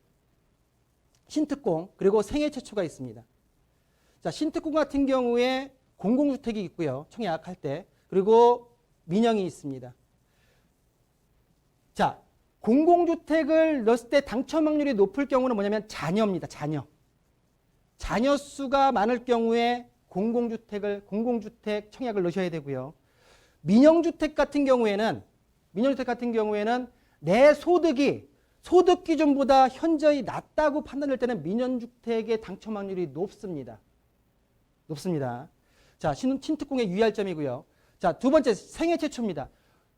신특공, 그리고 생애 최초가 있습니다. 자, 신특공 같은 경우에 공공주택이 있고요. 청약할 때. 그리고 민영이 있습니다. 자, 공공주택을 넣었을 때 당첨 확률이 높을 경우는 뭐냐면 자녀입니다. 자녀 수가 많을 경우에 공공주택 청약을 넣으셔야 되고요. 민영주택 같은 경우에는 내 소득이 소득 기준보다 현저히 낮다고 판단될 때는 민영주택의 당첨 확률이 높습니다. 자, 신특공의 유의할 점이고요. 자, 두 번째 생애 최초입니다.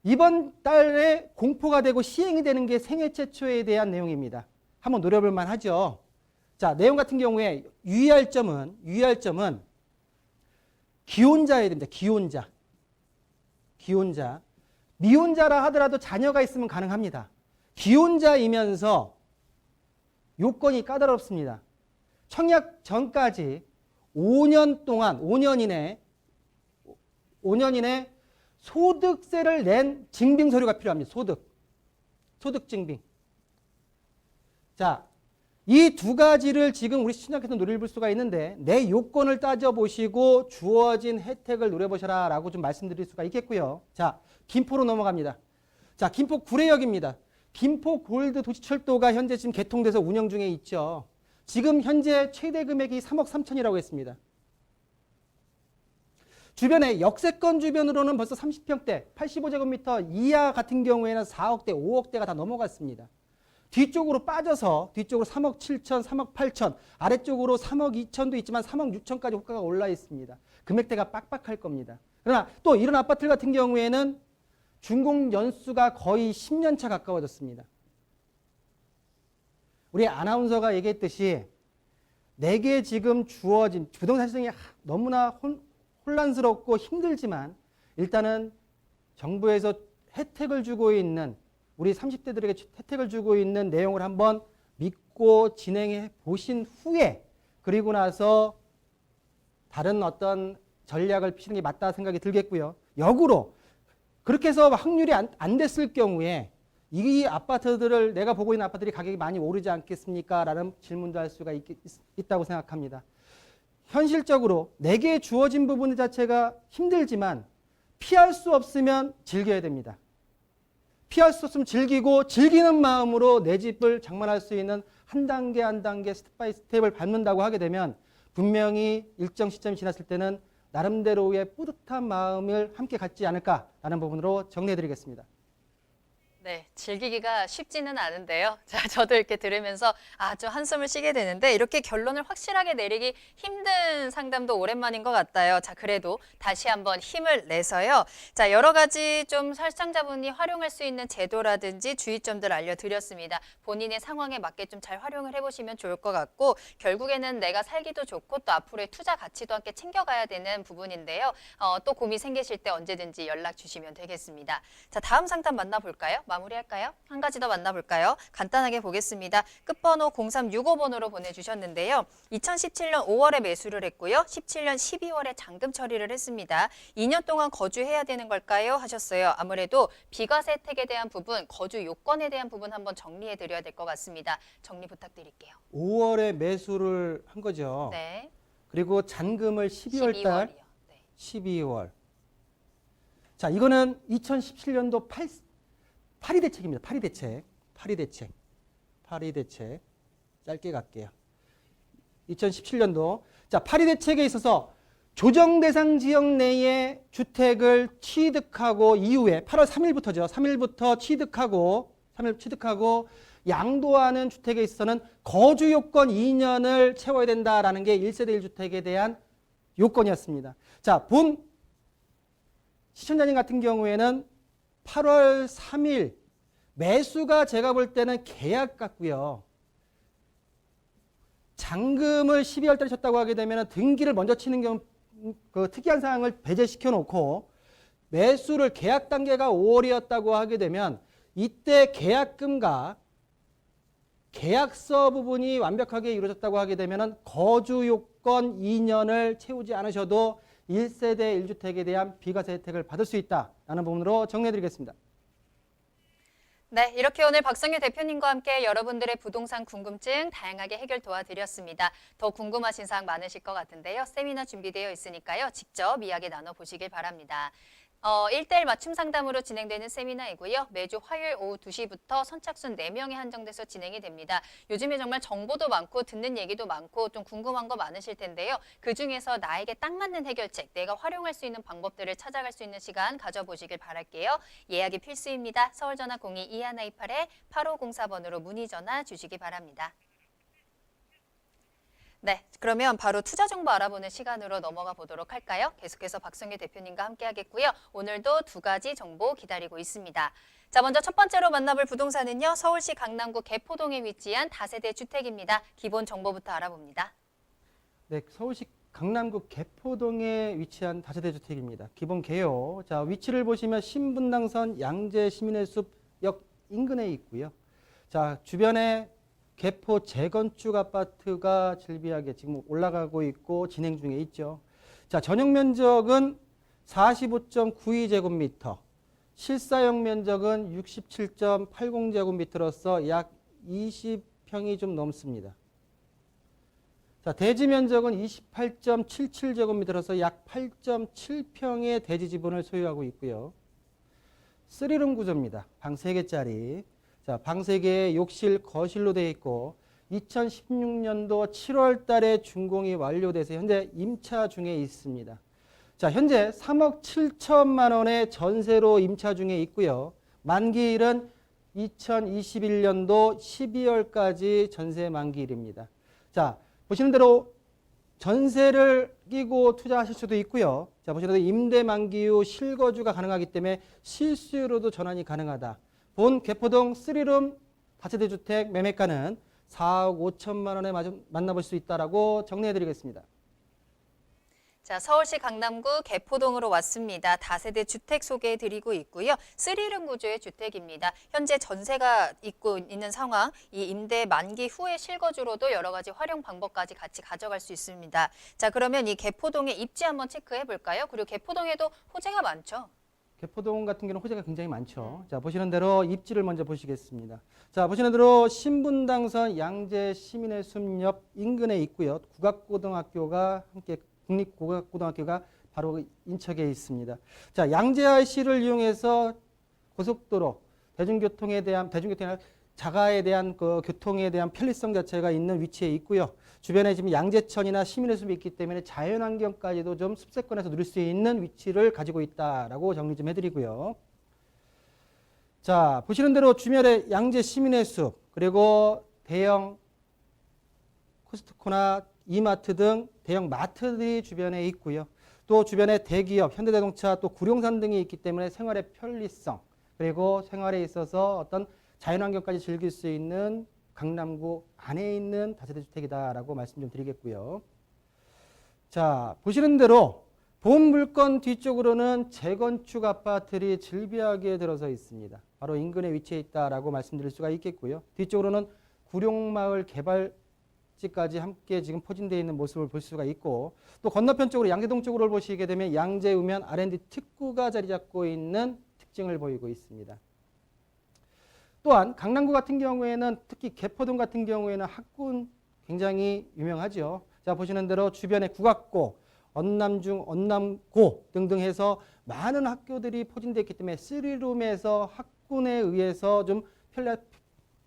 이번 달에 공포가 되고 시행이 되는 게 생애 최초에 대한 내용입니다. 한번 노려볼 만하죠. 자, 내용 같은 경우에 유의할 점은 기혼자여야 됩니다. 기혼자. 미혼자라 하더라도 자녀가 있으면 가능합니다. 기혼자이면서 요건이 까다롭습니다. 청약 전까지 5년 이내 소득세를 낸 증빙 서류가 필요합니다. 소득 증빙. 자, 이 두 가지를 지금 우리 시청자께서 노려볼 수가 있는데 내 요건을 따져보시고 주어진 혜택을 노려보셔라 라고 좀 말씀드릴 수가 있겠고요. 자, 김포로 넘어갑니다. 자, 김포 구례역입니다. 김포 골드 도시철도가 현재 지금 개통돼서 운영 중에 있죠. 지금 현재 최대 금액이 3억 3천이라고 했습니다. 주변에 역세권 주변으로는 벌써 30평대, 85제곱미터 이하 같은 경우에는 4억대, 5억대가 다 넘어갔습니다. 뒤쪽으로 빠져서 뒤쪽으로 3억 7천, 3억 8천, 아래쪽으로 3억 2천도 있지만 3억 6천까지 호가가 올라 있습니다. 금액대가 빡빡할 겁니다. 그러나 또 이런 아파트 같은 경우에는 준공 연수가 거의 10년 차 가까워졌습니다. 우리 아나운서가 얘기했듯이 내게 지금 주어진 부동산 시장이 너무나 혼란스럽고 힘들지만 일단은 정부에서 혜택을 주고 있는 우리 30대들에게 혜택을 주고 있는 내용을 한번 믿고 진행해 보신 후에 그리고 나서 다른 어떤 전략을 피시는 게 맞다 생각이 들겠고요. 역으로 그렇게 해서 확률이 안 됐을 경우에 이 아파트들을 내가 보고 있는 아파트들이 가격이 많이 오르지 않겠습니까? 라는 질문도 할 수가 있다고 생각합니다. 현실적으로 내게 주어진 부분 자체가 힘들지만 피할 수 없으면 즐겨야 됩니다. 피할 수 없으면 즐기고 즐기는 마음으로 내 집을 장만할 수 있는 한 단계 한 단계 스텝 바이 스텝을 밟는다고 하게 되면 분명히 일정 시점이 지났을 때는 나름대로의 뿌듯한 마음을 함께 갖지 않을까라는 부분으로 정리해드리겠습니다. 네, 즐기기가 쉽지는 않은데요. 자, 저도 이렇게 들으면서 좀 한숨을 쉬게 되는데 이렇게 결론을 확실하게 내리기 힘든 상담도 오랜만인 것 같아요. 자, 그래도 다시 한번 힘을 내서요. 자, 여러 가지 좀 시청자분이 활용할 수 있는 제도라든지 주의점들 알려드렸습니다. 본인의 상황에 맞게 좀 잘 활용을 해보시면 좋을 것 같고 결국에는 내가 살기도 좋고 또 앞으로의 투자 가치도 함께 챙겨가야 되는 부분인데요. 또 고민 생기실 때 언제든지 연락 주시면 되겠습니다. 자, 다음 상담 만나볼까요? 마무리할까요? 한 가지 더 만나볼까요? 간단하게 보겠습니다. 끝번호 0365번으로 보내주셨는데요. 2017년 5월에 매수를 했고요. 17년 12월에 잔금 처리를 했습니다. 2년 동안 거주해야 되는 걸까요? 하셨어요. 아무래도 비과세 혜택에 대한 부분, 거주 요건에 대한 부분 한번 정리해 드려야 될 것 같습니다. 정리 부탁드릴게요. 5월에 매수를 한 거죠. 네. 그리고 잔금을 12월 달 12월이요. 네. 12월. 자, 이거는 2017년도 8위 대책입니다. 8위 대책. 8위 대책. 8위 대책. 짧게 갈게요. 2017년도. 자, 8위 대책에 있어서 조정 대상 지역 내에 주택을 취득하고 이후에 8월 3일부터죠. 3일부터 취득하고 양도하는 주택에 있어서는 거주 요건 2년을 채워야 된다라는 게 1세대 1주택에 대한 요건이었습니다. 자, 본 시청자님 같은 경우에는 8월 3일 매수가 제가 볼 때는 계약 같고요. 잔금을 12월 달에 쳤다고 하게 되면 등기를 먼저 치는 경우 그 특이한 사항을 배제시켜 놓고 매수를 계약 단계가 5월이었다고 하게 되면 이때 계약금과 계약서 부분이 완벽하게 이루어졌다고 하게 되면 거주 요건 2년을 채우지 않으셔도 1세대 1주택에 대한 비과세 혜택을 받을 수 있다라는 부분으로 정리해드리겠습니다. 네, 이렇게 오늘 박성규 대표님과 함께 여러분들의 부동산 궁금증 다양하게 해결 도와드렸습니다. 더 궁금하신 사항 많으실 것 같은데요. 세미나 준비되어 있으니까요. 직접 이야기 나눠보시길 바랍니다. 1대1 맞춤 상담으로 진행되는 세미나이고요. 매주 화요일 오후 2시부터 선착순 4명이 한정돼서 진행이 됩니다. 요즘에 정말 정보도 많고 듣는 얘기도 많고 좀 궁금한 거 많으실 텐데요. 그중에서 나에게 딱 맞는 해결책, 내가 활용할 수 있는 방법들을 찾아갈 수 있는 시간 가져보시길 바랄게요. 예약이 필수입니다. 서울전화 02-2128-8504번으로 문의 전화 주시기 바랍니다. 네, 그러면 바로 투자 정보 알아보는 시간으로 넘어가 보도록 할까요? 계속해서 박성규 대표님과 함께 하겠고요. 오늘도 2가지 정보 기다리고 있습니다. 자, 먼저 첫 번째로 만나볼 부동산은요. 서울시 강남구 개포동에 위치한 다세대 주택입니다. 기본 정보부터 알아봅니다. 네, 서울시 강남구 개포동에 위치한 다세대 주택입니다. 기본 개요. 자, 위치를 보시면 신분당선 양재 시민의 숲역 인근에 있고요. 자, 주변에 개포 재건축 아파트가 즐비하게 지금 올라가고 있고 진행 중에 있죠. 자, 전용 면적은 45.92제곱미터, 실사용 면적은 67.80제곱미터로서 약 20평이 좀 넘습니다. 자, 대지 면적은 28.77제곱미터로서 약 8.7평의 대지 지분을 소유하고 있고요. 3룸 구조입니다. 방 3개짜리. 자, 방 3개에 욕실, 거실로 되어 있고 2016년도 7월 달에 준공이 완료돼서 현재 임차 중에 있습니다. 자, 현재 3억 7천만 원의 전세로 임차 중에 있고요. 만기일은 2021년도 12월까지 전세 만기일입니다. 자, 보시는 대로 전세를 끼고 투자하실 수도 있고요. 자, 보시면 임대 만기 후 실거주가 가능하기 때문에 실수요로도 전환이 가능하다. 본 개포동 3룸 다세대 주택 매매가는 4억 5천만 원에 만나볼 수 있다라고 정리해드리겠습니다. 자, 서울시 강남구 개포동으로 왔습니다. 다세대 주택 소개해드리고 있고요. 3룸 구조의 주택입니다. 현재 전세가 있고 있는 상황, 이 임대 만기 후에 실거주로도 여러 가지 활용 방법까지 같이 가져갈 수 있습니다. 자, 그러면 이 개포동의 입지 한번 체크해 볼까요? 그리고 개포동에도 호재가 많죠. 개포동 같은 경우는 호재가 굉장히 많죠. 자, 보시는 대로 입지를 먼저 보시겠습니다. 자, 보시는 대로 신분당선 양재 시민의 숲 옆 인근에 있고요. 국악고등학교가 함께 국립국악고등학교가 바로 인척에 있습니다. 자, 양재 IC를 이용해서 고속도로 대중교통에 대한 자가에 대한 그 교통에 대한 편리성 자체가 있는 위치에 있고요. 주변에 지금 양재천이나 시민의 숲이 있기 때문에 자연환경까지도 좀 숲세권에서 누릴 수 있는 위치를 가지고 있다라고 정리 좀 해드리고요. 자, 보시는 대로 주변에 양재 시민의 숲 그리고 대형 코스트코나 이마트 등 대형 마트들이 주변에 있고요. 또 주변에 대기업, 현대자동차, 또 구룡산 등이 있기 때문에 생활의 편리성 그리고 생활에 있어서 어떤 자연환경까지 즐길 수 있는 강남구 안에 있는 다세대 주택이다라고 말씀 좀 드리겠고요. 자, 보시는 대로 본 물건 뒤쪽으로는 재건축 아파트들이 즐비하게 들어서 있습니다. 바로 인근에 위치해 있다라고 말씀드릴 수가 있겠고요. 뒤쪽으로는 구룡마을 개발지까지 함께 지금 포진되어 있는 모습을 볼 수가 있고 또 건너편 쪽으로 양재동 쪽으로 보시게 되면 양재 우면 R&D 특구가 자리 잡고 있는 특징을 보이고 있습니다. 또한 강남구 같은 경우에는 특히 개포동 같은 경우에는 학군 굉장히 유명하죠. 자, 보시는 대로 주변에 국악고, 언남중, 언남고 등등 해서 많은 학교들이 포진되어 있기 때문에 3룸에서 학군에 의해서 좀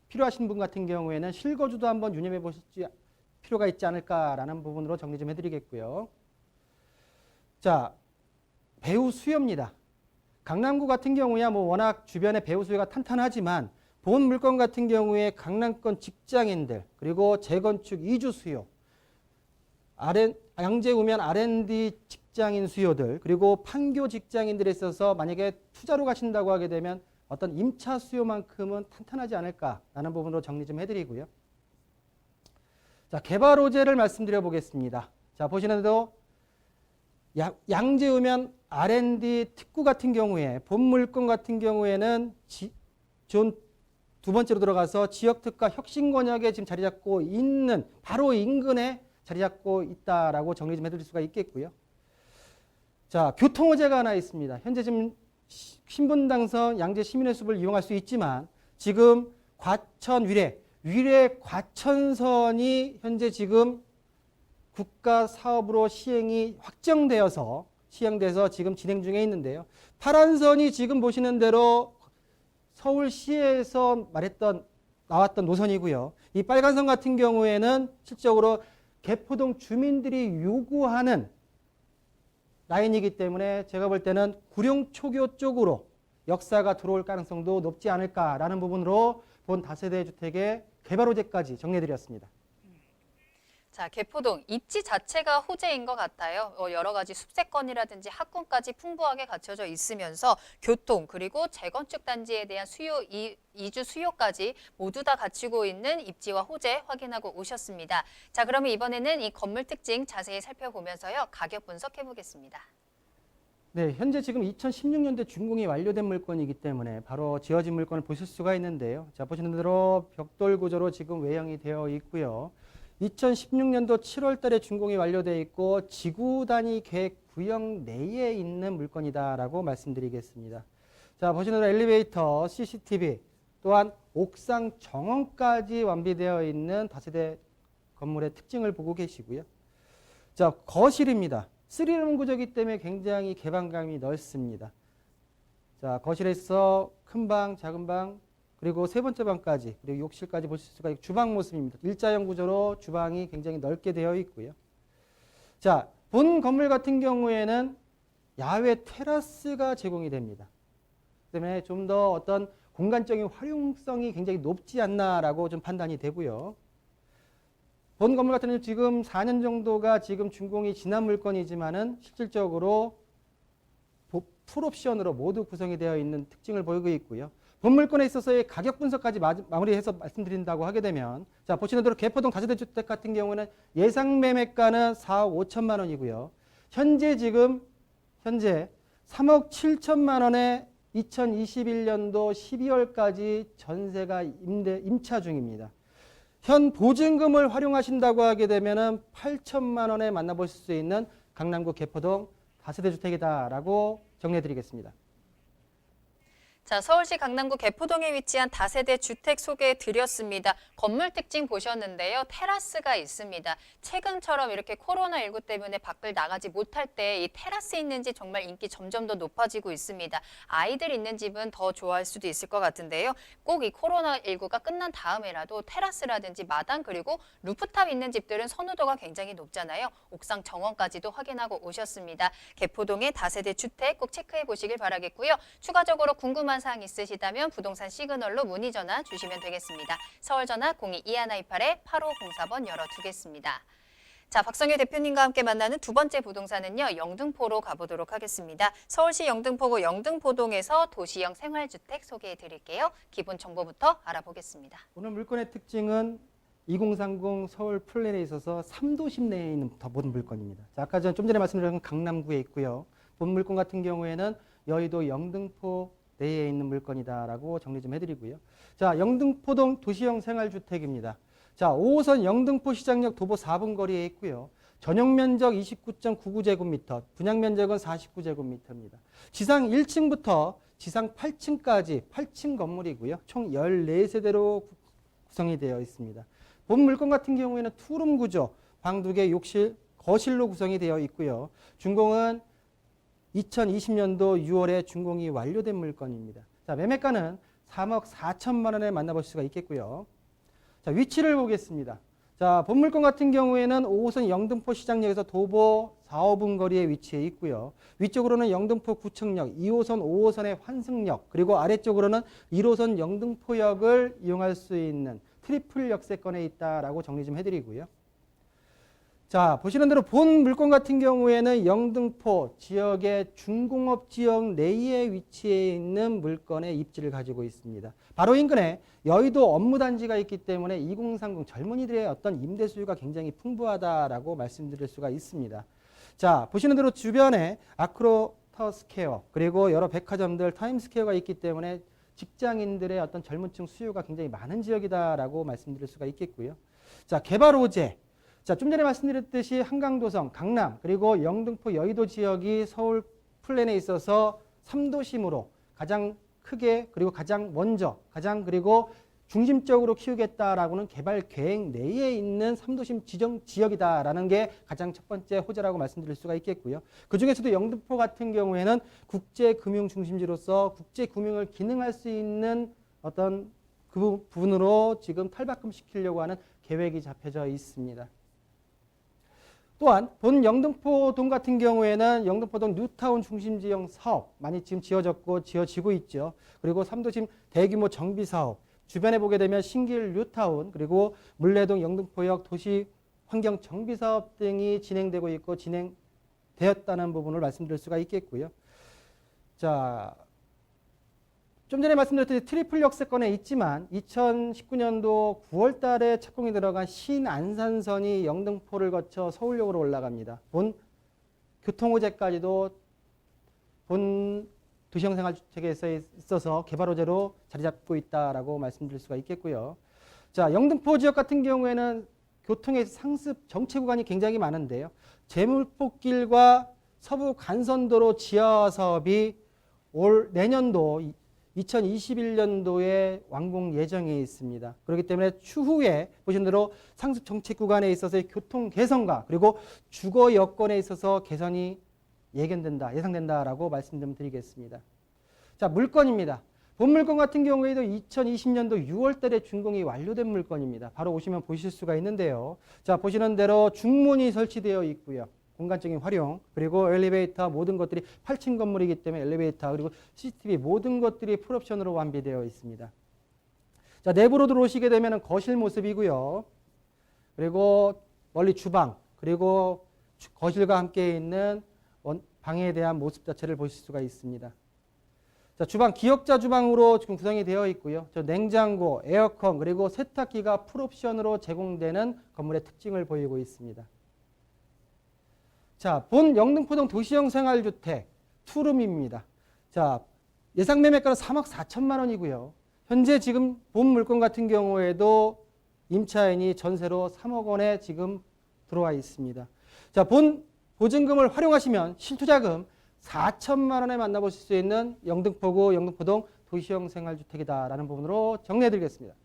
필요하신 분 같은 경우에는 실거주도 한번 유념해 보실 필요가 있지 않을까라는 부분으로 정리 좀 해드리겠고요. 자, 배우 수요입니다. 강남구 같은 경우야 뭐 워낙 주변에 배우 수요가 탄탄하지만 본 물건 같은 경우에 강남권 직장인들 그리고 재건축 이주 수요, 양재 우면 R&D 직장인 수요들 그리고 판교 직장인들에 있어서 만약에 투자로 가신다고 하게 되면 어떤 임차 수요만큼은 탄탄하지 않을까라는 부분으로 정리 좀 해드리고요. 자, 개발 호재를 말씀드려 보겠습니다. 자, 보시는 대로 양재 우면 R&D 특구 같은 경우에 본 물건 같은 경우에는 존 두 번째로 들어가서 지역 특화 혁신 권역에 지금 자리 잡고 있는 바로 인근에 자리 잡고 있다라고 정리 좀 해드릴 수가 있겠고요. 자, 교통 호재가 하나 있습니다. 현재 지금 신분당선 양재 시민의 숲을 이용할 수 있지만 지금 과천 위례 과천선이 현재 지금 국가 사업으로 시행이 확정되어서 지금 진행 중에 있는데요. 파란선이 지금 보시는 대로 서울시에서 나왔던 노선이고요. 이 빨간선 같은 경우에는 실적으로 개포동 주민들이 요구하는 라인이기 때문에 제가 볼 때는 구룡초교 쪽으로 역사가 들어올 가능성도 높지 않을까라는 부분으로 본 다세대 주택의 개발 호재까지 정리해드렸습니다. 자, 개포동 입지 자체가 호재인 것 같아요. 여러 가지 숲세권이라든지 학군까지 풍부하게 갖춰져 있으면서 교통 그리고 재건축 단지에 대한 수요, 이주 수요까지 모두 다 갖추고 있는 입지와 호재 확인하고 오셨습니다. 자, 그러면 이번에는 이 건물 특징 자세히 살펴보면서요. 가격 분석해 보겠습니다. 네, 현재 지금 2016년도에 준공이 완료된 물건이기 때문에 바로 지어진 물건을 보실 수가 있는데요. 자, 보시는 대로 벽돌 구조로 지금 외형이 되어 있고요. 2016년도 7월 달에 준공이 완료되어 있고 지구 단위 계획 구역 내에 있는 물건이다라고 말씀드리겠습니다. 자, 보시는 대로 엘리베이터, CCTV, 또한 옥상 정원까지 완비되어 있는 다세대 건물의 특징을 보고 계시고요. 자, 거실입니다. 3룸 구조이기 때문에 굉장히 개방감이 넓습니다. 자, 거실에서 큰 방, 작은 방, 그리고 세 번째 방까지, 그리고 욕실까지 보실 수가 있고 주방 모습입니다. 일자형 구조로 주방이 굉장히 넓게 되어 있고요. 자, 본 건물 같은 경우에는 야외 테라스가 제공이 됩니다. 때문에 좀 더 어떤 공간적인 활용성이 굉장히 높지 않나라고 좀 판단이 되고요. 본 건물 같은 경우는 지금 4년 정도가 지금 준공이 지난 물건이지만은 실질적으로 풀옵션으로 모두 구성이 되어 있는 특징을 보이고 있고요. 본 물건에 있어서의 가격 분석까지 마무리해서 말씀드린다고 하게 되면, 자, 보시는 대로 개포동 다세대 주택 같은 경우는 예상 매매가는 4억 5천만 원이고요. 현재 3억 7천만 원에 2021년도 12월까지 전세가 임차 중입니다. 현 보증금을 활용하신다고 하게 되면은 8천만 원에 만나보실 수 있는 강남구 개포동 다세대 주택이다라고 정리해 드리겠습니다. 자, 서울시 강남구 개포동에 위치한 다세대 주택 소개해 드렸습니다. 건물 특징 보셨는데요. 테라스가 있습니다. 최근처럼 이렇게 코로나19 때문에 밖을 나가지 못할 때 이 테라스 있는 집 정말 인기 점점 더 높아지고 있습니다. 아이들 있는 집은 더 좋아할 수도 있을 것 같은데요. 꼭 이 코로나19가 끝난 다음에라도 테라스라든지 마당 그리고 루프탑 있는 집들은 선호도가 굉장히 높잖아요. 옥상 정원까지도 확인하고 오셨습니다. 개포동의 다세대 주택 꼭 체크해 보시길 바라겠고요. 추가적으로 궁금한 사항 있으시다면 부동산 시그널로 문의 전화 주시면 되겠습니다. 서울 전화 02-2128-8504번 열어두겠습니다. 자, 박성규 대표님과 함께 만나는 두 번째 부동산은요, 영등포로 가보도록 하겠습니다. 서울시 영등포구 영등포동에서 도시형 생활주택 소개해 드릴게요. 기본 정보부터 알아보겠습니다. 오늘 물건의 특징은 2030 서울 플랜에 있어서 3도심 내에 있는 모든 물건입니다. 자, 아까 좀 전에 말씀드린 강남구에 있고요. 본 물건 같은 경우에는 여의도 영등포 내에 있는 물건이다라고 정리 좀 해드리고요. 자, 영등포동 도시형 생활주택입니다. 자, 5호선 영등포 시장역 도보 4분 거리에 있고요. 전용 면적 29.99제곱미터, 분양 면적은 49제곱미터입니다. 지상 1층부터 지상 8층까지 8층 건물이고요. 총 14세대로 구성이 되어 있습니다. 본 물건 같은 경우에는 투룸 구조, 방 2개, 욕실, 거실로 구성이 되어 있고요. 준공은 2020년도 6월에 준공이 완료된 물건입니다. 자, 매매가는 3억 4천만 원에 만나볼 수가 있겠고요. 자, 위치를 보겠습니다. 자, 본 물건 같은 경우에는 5호선 영등포 시장역에서 도보 4, 5분 거리에 위치해 있고요. 위쪽으로는 영등포 구청역, 2호선, 5호선의 환승역, 그리고 아래쪽으로는 1호선 영등포역을 이용할 수 있는 트리플 역세권에 있다라고 정리 좀 해드리고요. 자, 보시는 대로 본 물건 같은 경우에는 영등포 지역의 중공업 지역 내에 위치해 있는 물건의 입지를 가지고 있습니다. 바로 인근에 여의도 업무단지가 있기 때문에 2030 젊은이들의 어떤 임대 수요가 굉장히 풍부하다라고 말씀드릴 수가 있습니다. 자, 보시는 대로 주변에 아크로터스퀘어 그리고 여러 백화점들 타임스퀘어가 있기 때문에 직장인들의 어떤 젊은층 수요가 굉장히 많은 지역이다라고 말씀드릴 수가 있겠고요. 자, 개발 호재. 자, 좀 전에 말씀드렸듯이 한강도성, 강남, 그리고 영등포, 여의도 지역이 서울 플랜에 있어서 3도심으로 가장 크게 그리고 가장 먼저 그리고 중심적으로 키우겠다라고는 개발 계획 내에 있는 3도심 지정 지역이다라는 게 가장 첫 번째 호재라고 말씀드릴 수가 있겠고요. 그중에서도 영등포 같은 경우에는 국제금융 중심지로서 국제금융을 기능할 수 있는 어떤 그 부분으로 지금 탈바꿈시키려고 하는 계획이 잡혀져 있습니다. 또한 본 영등포동 같은 경우에는 영등포동 뉴타운 중심지형 사업 많이 지금 지어졌고 지어지고 있죠. 그리고 3도심 대규모 정비 사업, 주변에 보게 되면 신길 뉴타운, 그리고 물레동 영등포역 도시 환경 정비 사업 등이 진행되고 있고 진행되었다는 부분을 말씀드릴 수가 있겠고요. 자, 좀 전에 말씀드렸듯이 트리플 역세권에 있지만 2019년도 9월 달에 착공이 들어간 신안산선이 영등포를 거쳐 서울역으로 올라갑니다. 본 교통호재까지도 본 도시형 생활주택에 있어서 개발 호재로 자리 잡고 있다라고 말씀드릴 수가 있겠고요. 자, 영등포 지역 같은 경우에는 교통의 상습 정체 구간이 굉장히 많은데요. 제물포길과 서부 간선도로 지하 사업이 올 내년도 2021년도에 완공 예정에 있습니다. 그렇기 때문에 추후에 보신 대로 상습 정책 구간에 있어서의 교통 개선과 그리고 주거 여건에 있어서 개선이 예상된다라고 말씀 좀 드리겠습니다. 자, 물건입니다. 본 물건 같은 경우에도 2020년도 6월 달에 준공이 완료된 물건입니다. 바로 오시면 보실 수가 있는데요. 자, 보시는 대로 중문이 설치되어 있고요. 공간적인 활용, 그리고 엘리베이터 모든 것들이 8층 건물이기 때문에 엘리베이터 그리고 CCTV 모든 것들이 풀옵션으로 완비되어 있습니다. 자, 내부로 들어오시게 되면 거실 모습이고요. 그리고 멀리 주방, 그리고 거실과 함께 있는 방에 대한 모습 자체를 보실 수가 있습니다. 자, 주방 기역자 주방으로 지금 구성이 되어 있고요. 저 냉장고, 에어컨, 그리고 세탁기가 풀옵션으로 제공되는 건물의 특징을 보이고 있습니다. 자, 본 영등포동 도시형 생활주택 투룸입니다. 자, 예상 매매가는 3억 4천만 원이고요. 현재 지금 본 물건 같은 경우에도 임차인이 전세로 3억 원에 지금 들어와 있습니다. 자, 본 보증금을 활용하시면 실투자금 4천만 원에 만나보실 수 있는 영등포구 영등포동 도시형 생활주택이다라는 부분으로 정리해드리겠습니다.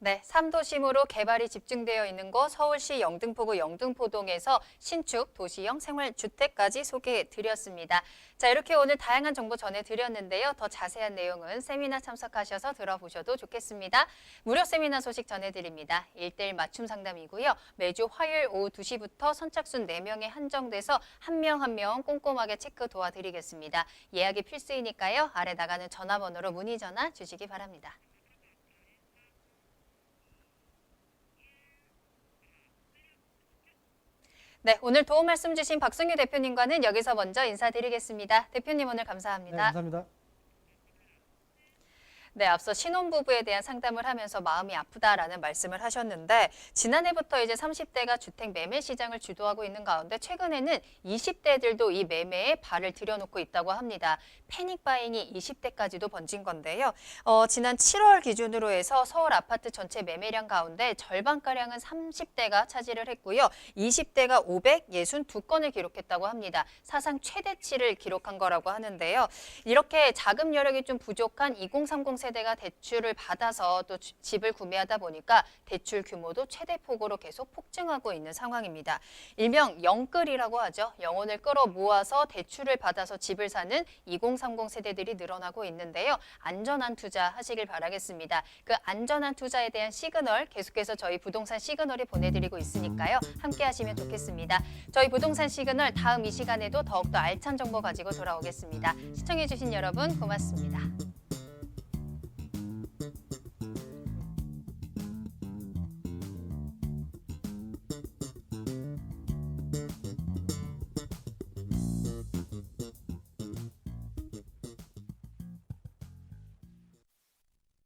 네, 3도심으로 개발이 집중되어 있는 곳 서울시 영등포구 영등포동에서 신축 도시형 생활주택까지 소개해드렸습니다. 자, 이렇게 오늘 다양한 정보 전해드렸는데요. 더 자세한 내용은 세미나 참석하셔서 들어보셔도 좋겠습니다. 무료 세미나 소식 전해드립니다. 1:1 맞춤 상담이고요. 매주 화요일 오후 2시부터 선착순 4명에 한정돼서 한 명 한 명 꼼꼼하게 체크 도와드리겠습니다. 예약이 필수이니까요. 아래 나가는 전화번호로 문의 전화 주시기 바랍니다. 네, 오늘 도움 말씀 주신 박승규 대표님과는 여기서 먼저 인사드리겠습니다. 대표님 오늘 감사합니다. 네, 감사합니다. 네, 앞서 신혼부부에 대한 상담을 하면서 마음이 아프다라는 말씀을 하셨는데 지난해부터 이제 30대가 주택 매매 시장을 주도하고 있는 가운데 최근에는 20대들도 이 매매에 발을 들여놓고 있다고 합니다. 패닉 바잉이 20대까지도 번진 건데요. 지난 7월 기준으로 해서 서울 아파트 전체 매매량 가운데 절반가량은 30대가 차지를 했고요. 20대가 562건을 기록했다고 합니다. 사상 최대치를 기록한 거라고 하는데요. 이렇게 자금 여력이 좀 부족한 2030 세대가 대출을 받아서 또 집을 구매하다 보니까 대출 규모도 최대폭으로 계속 폭증하고 있는 상황입니다. 일명 영끌이라고 하죠. 영혼을 끌어 모아서 대출을 받아서 집을 사는 2030 세대들이 늘어나고 있는데요. 안전한 투자 하시길 바라겠습니다. 그 안전한 투자에 대한 시그널 계속해서 저희 부동산 시그널이 보내드리고 있으니까요. 함께 하시면 좋겠습니다. 저희 부동산 시그널 다음 이 시간에도 더욱더 알찬 정보 가지고 돌아오겠습니다. 시청해주신 여러분 고맙습니다.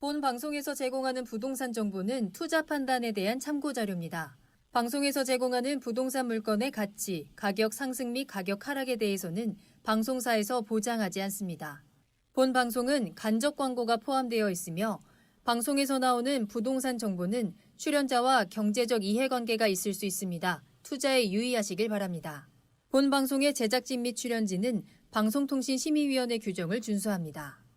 본 방송에서 제공하는 부동산 정보는 투자 판단에 대한 참고 자료입니다. 방송에서 제공하는 부동산 물건의 가치, 가격 상승 및 가격 하락에 대해서는 방송사에서 보장하지 않습니다. 본 방송은 간접 광고가 포함되어 있으며 방송에서 나오는 부동산 정보는 출연자와 경제적 이해관계가 있을 수 있습니다. 투자에 유의하시길 바랍니다. 본 방송의 제작진 및 출연진은 방송통신심의위원회 규정을 준수합니다.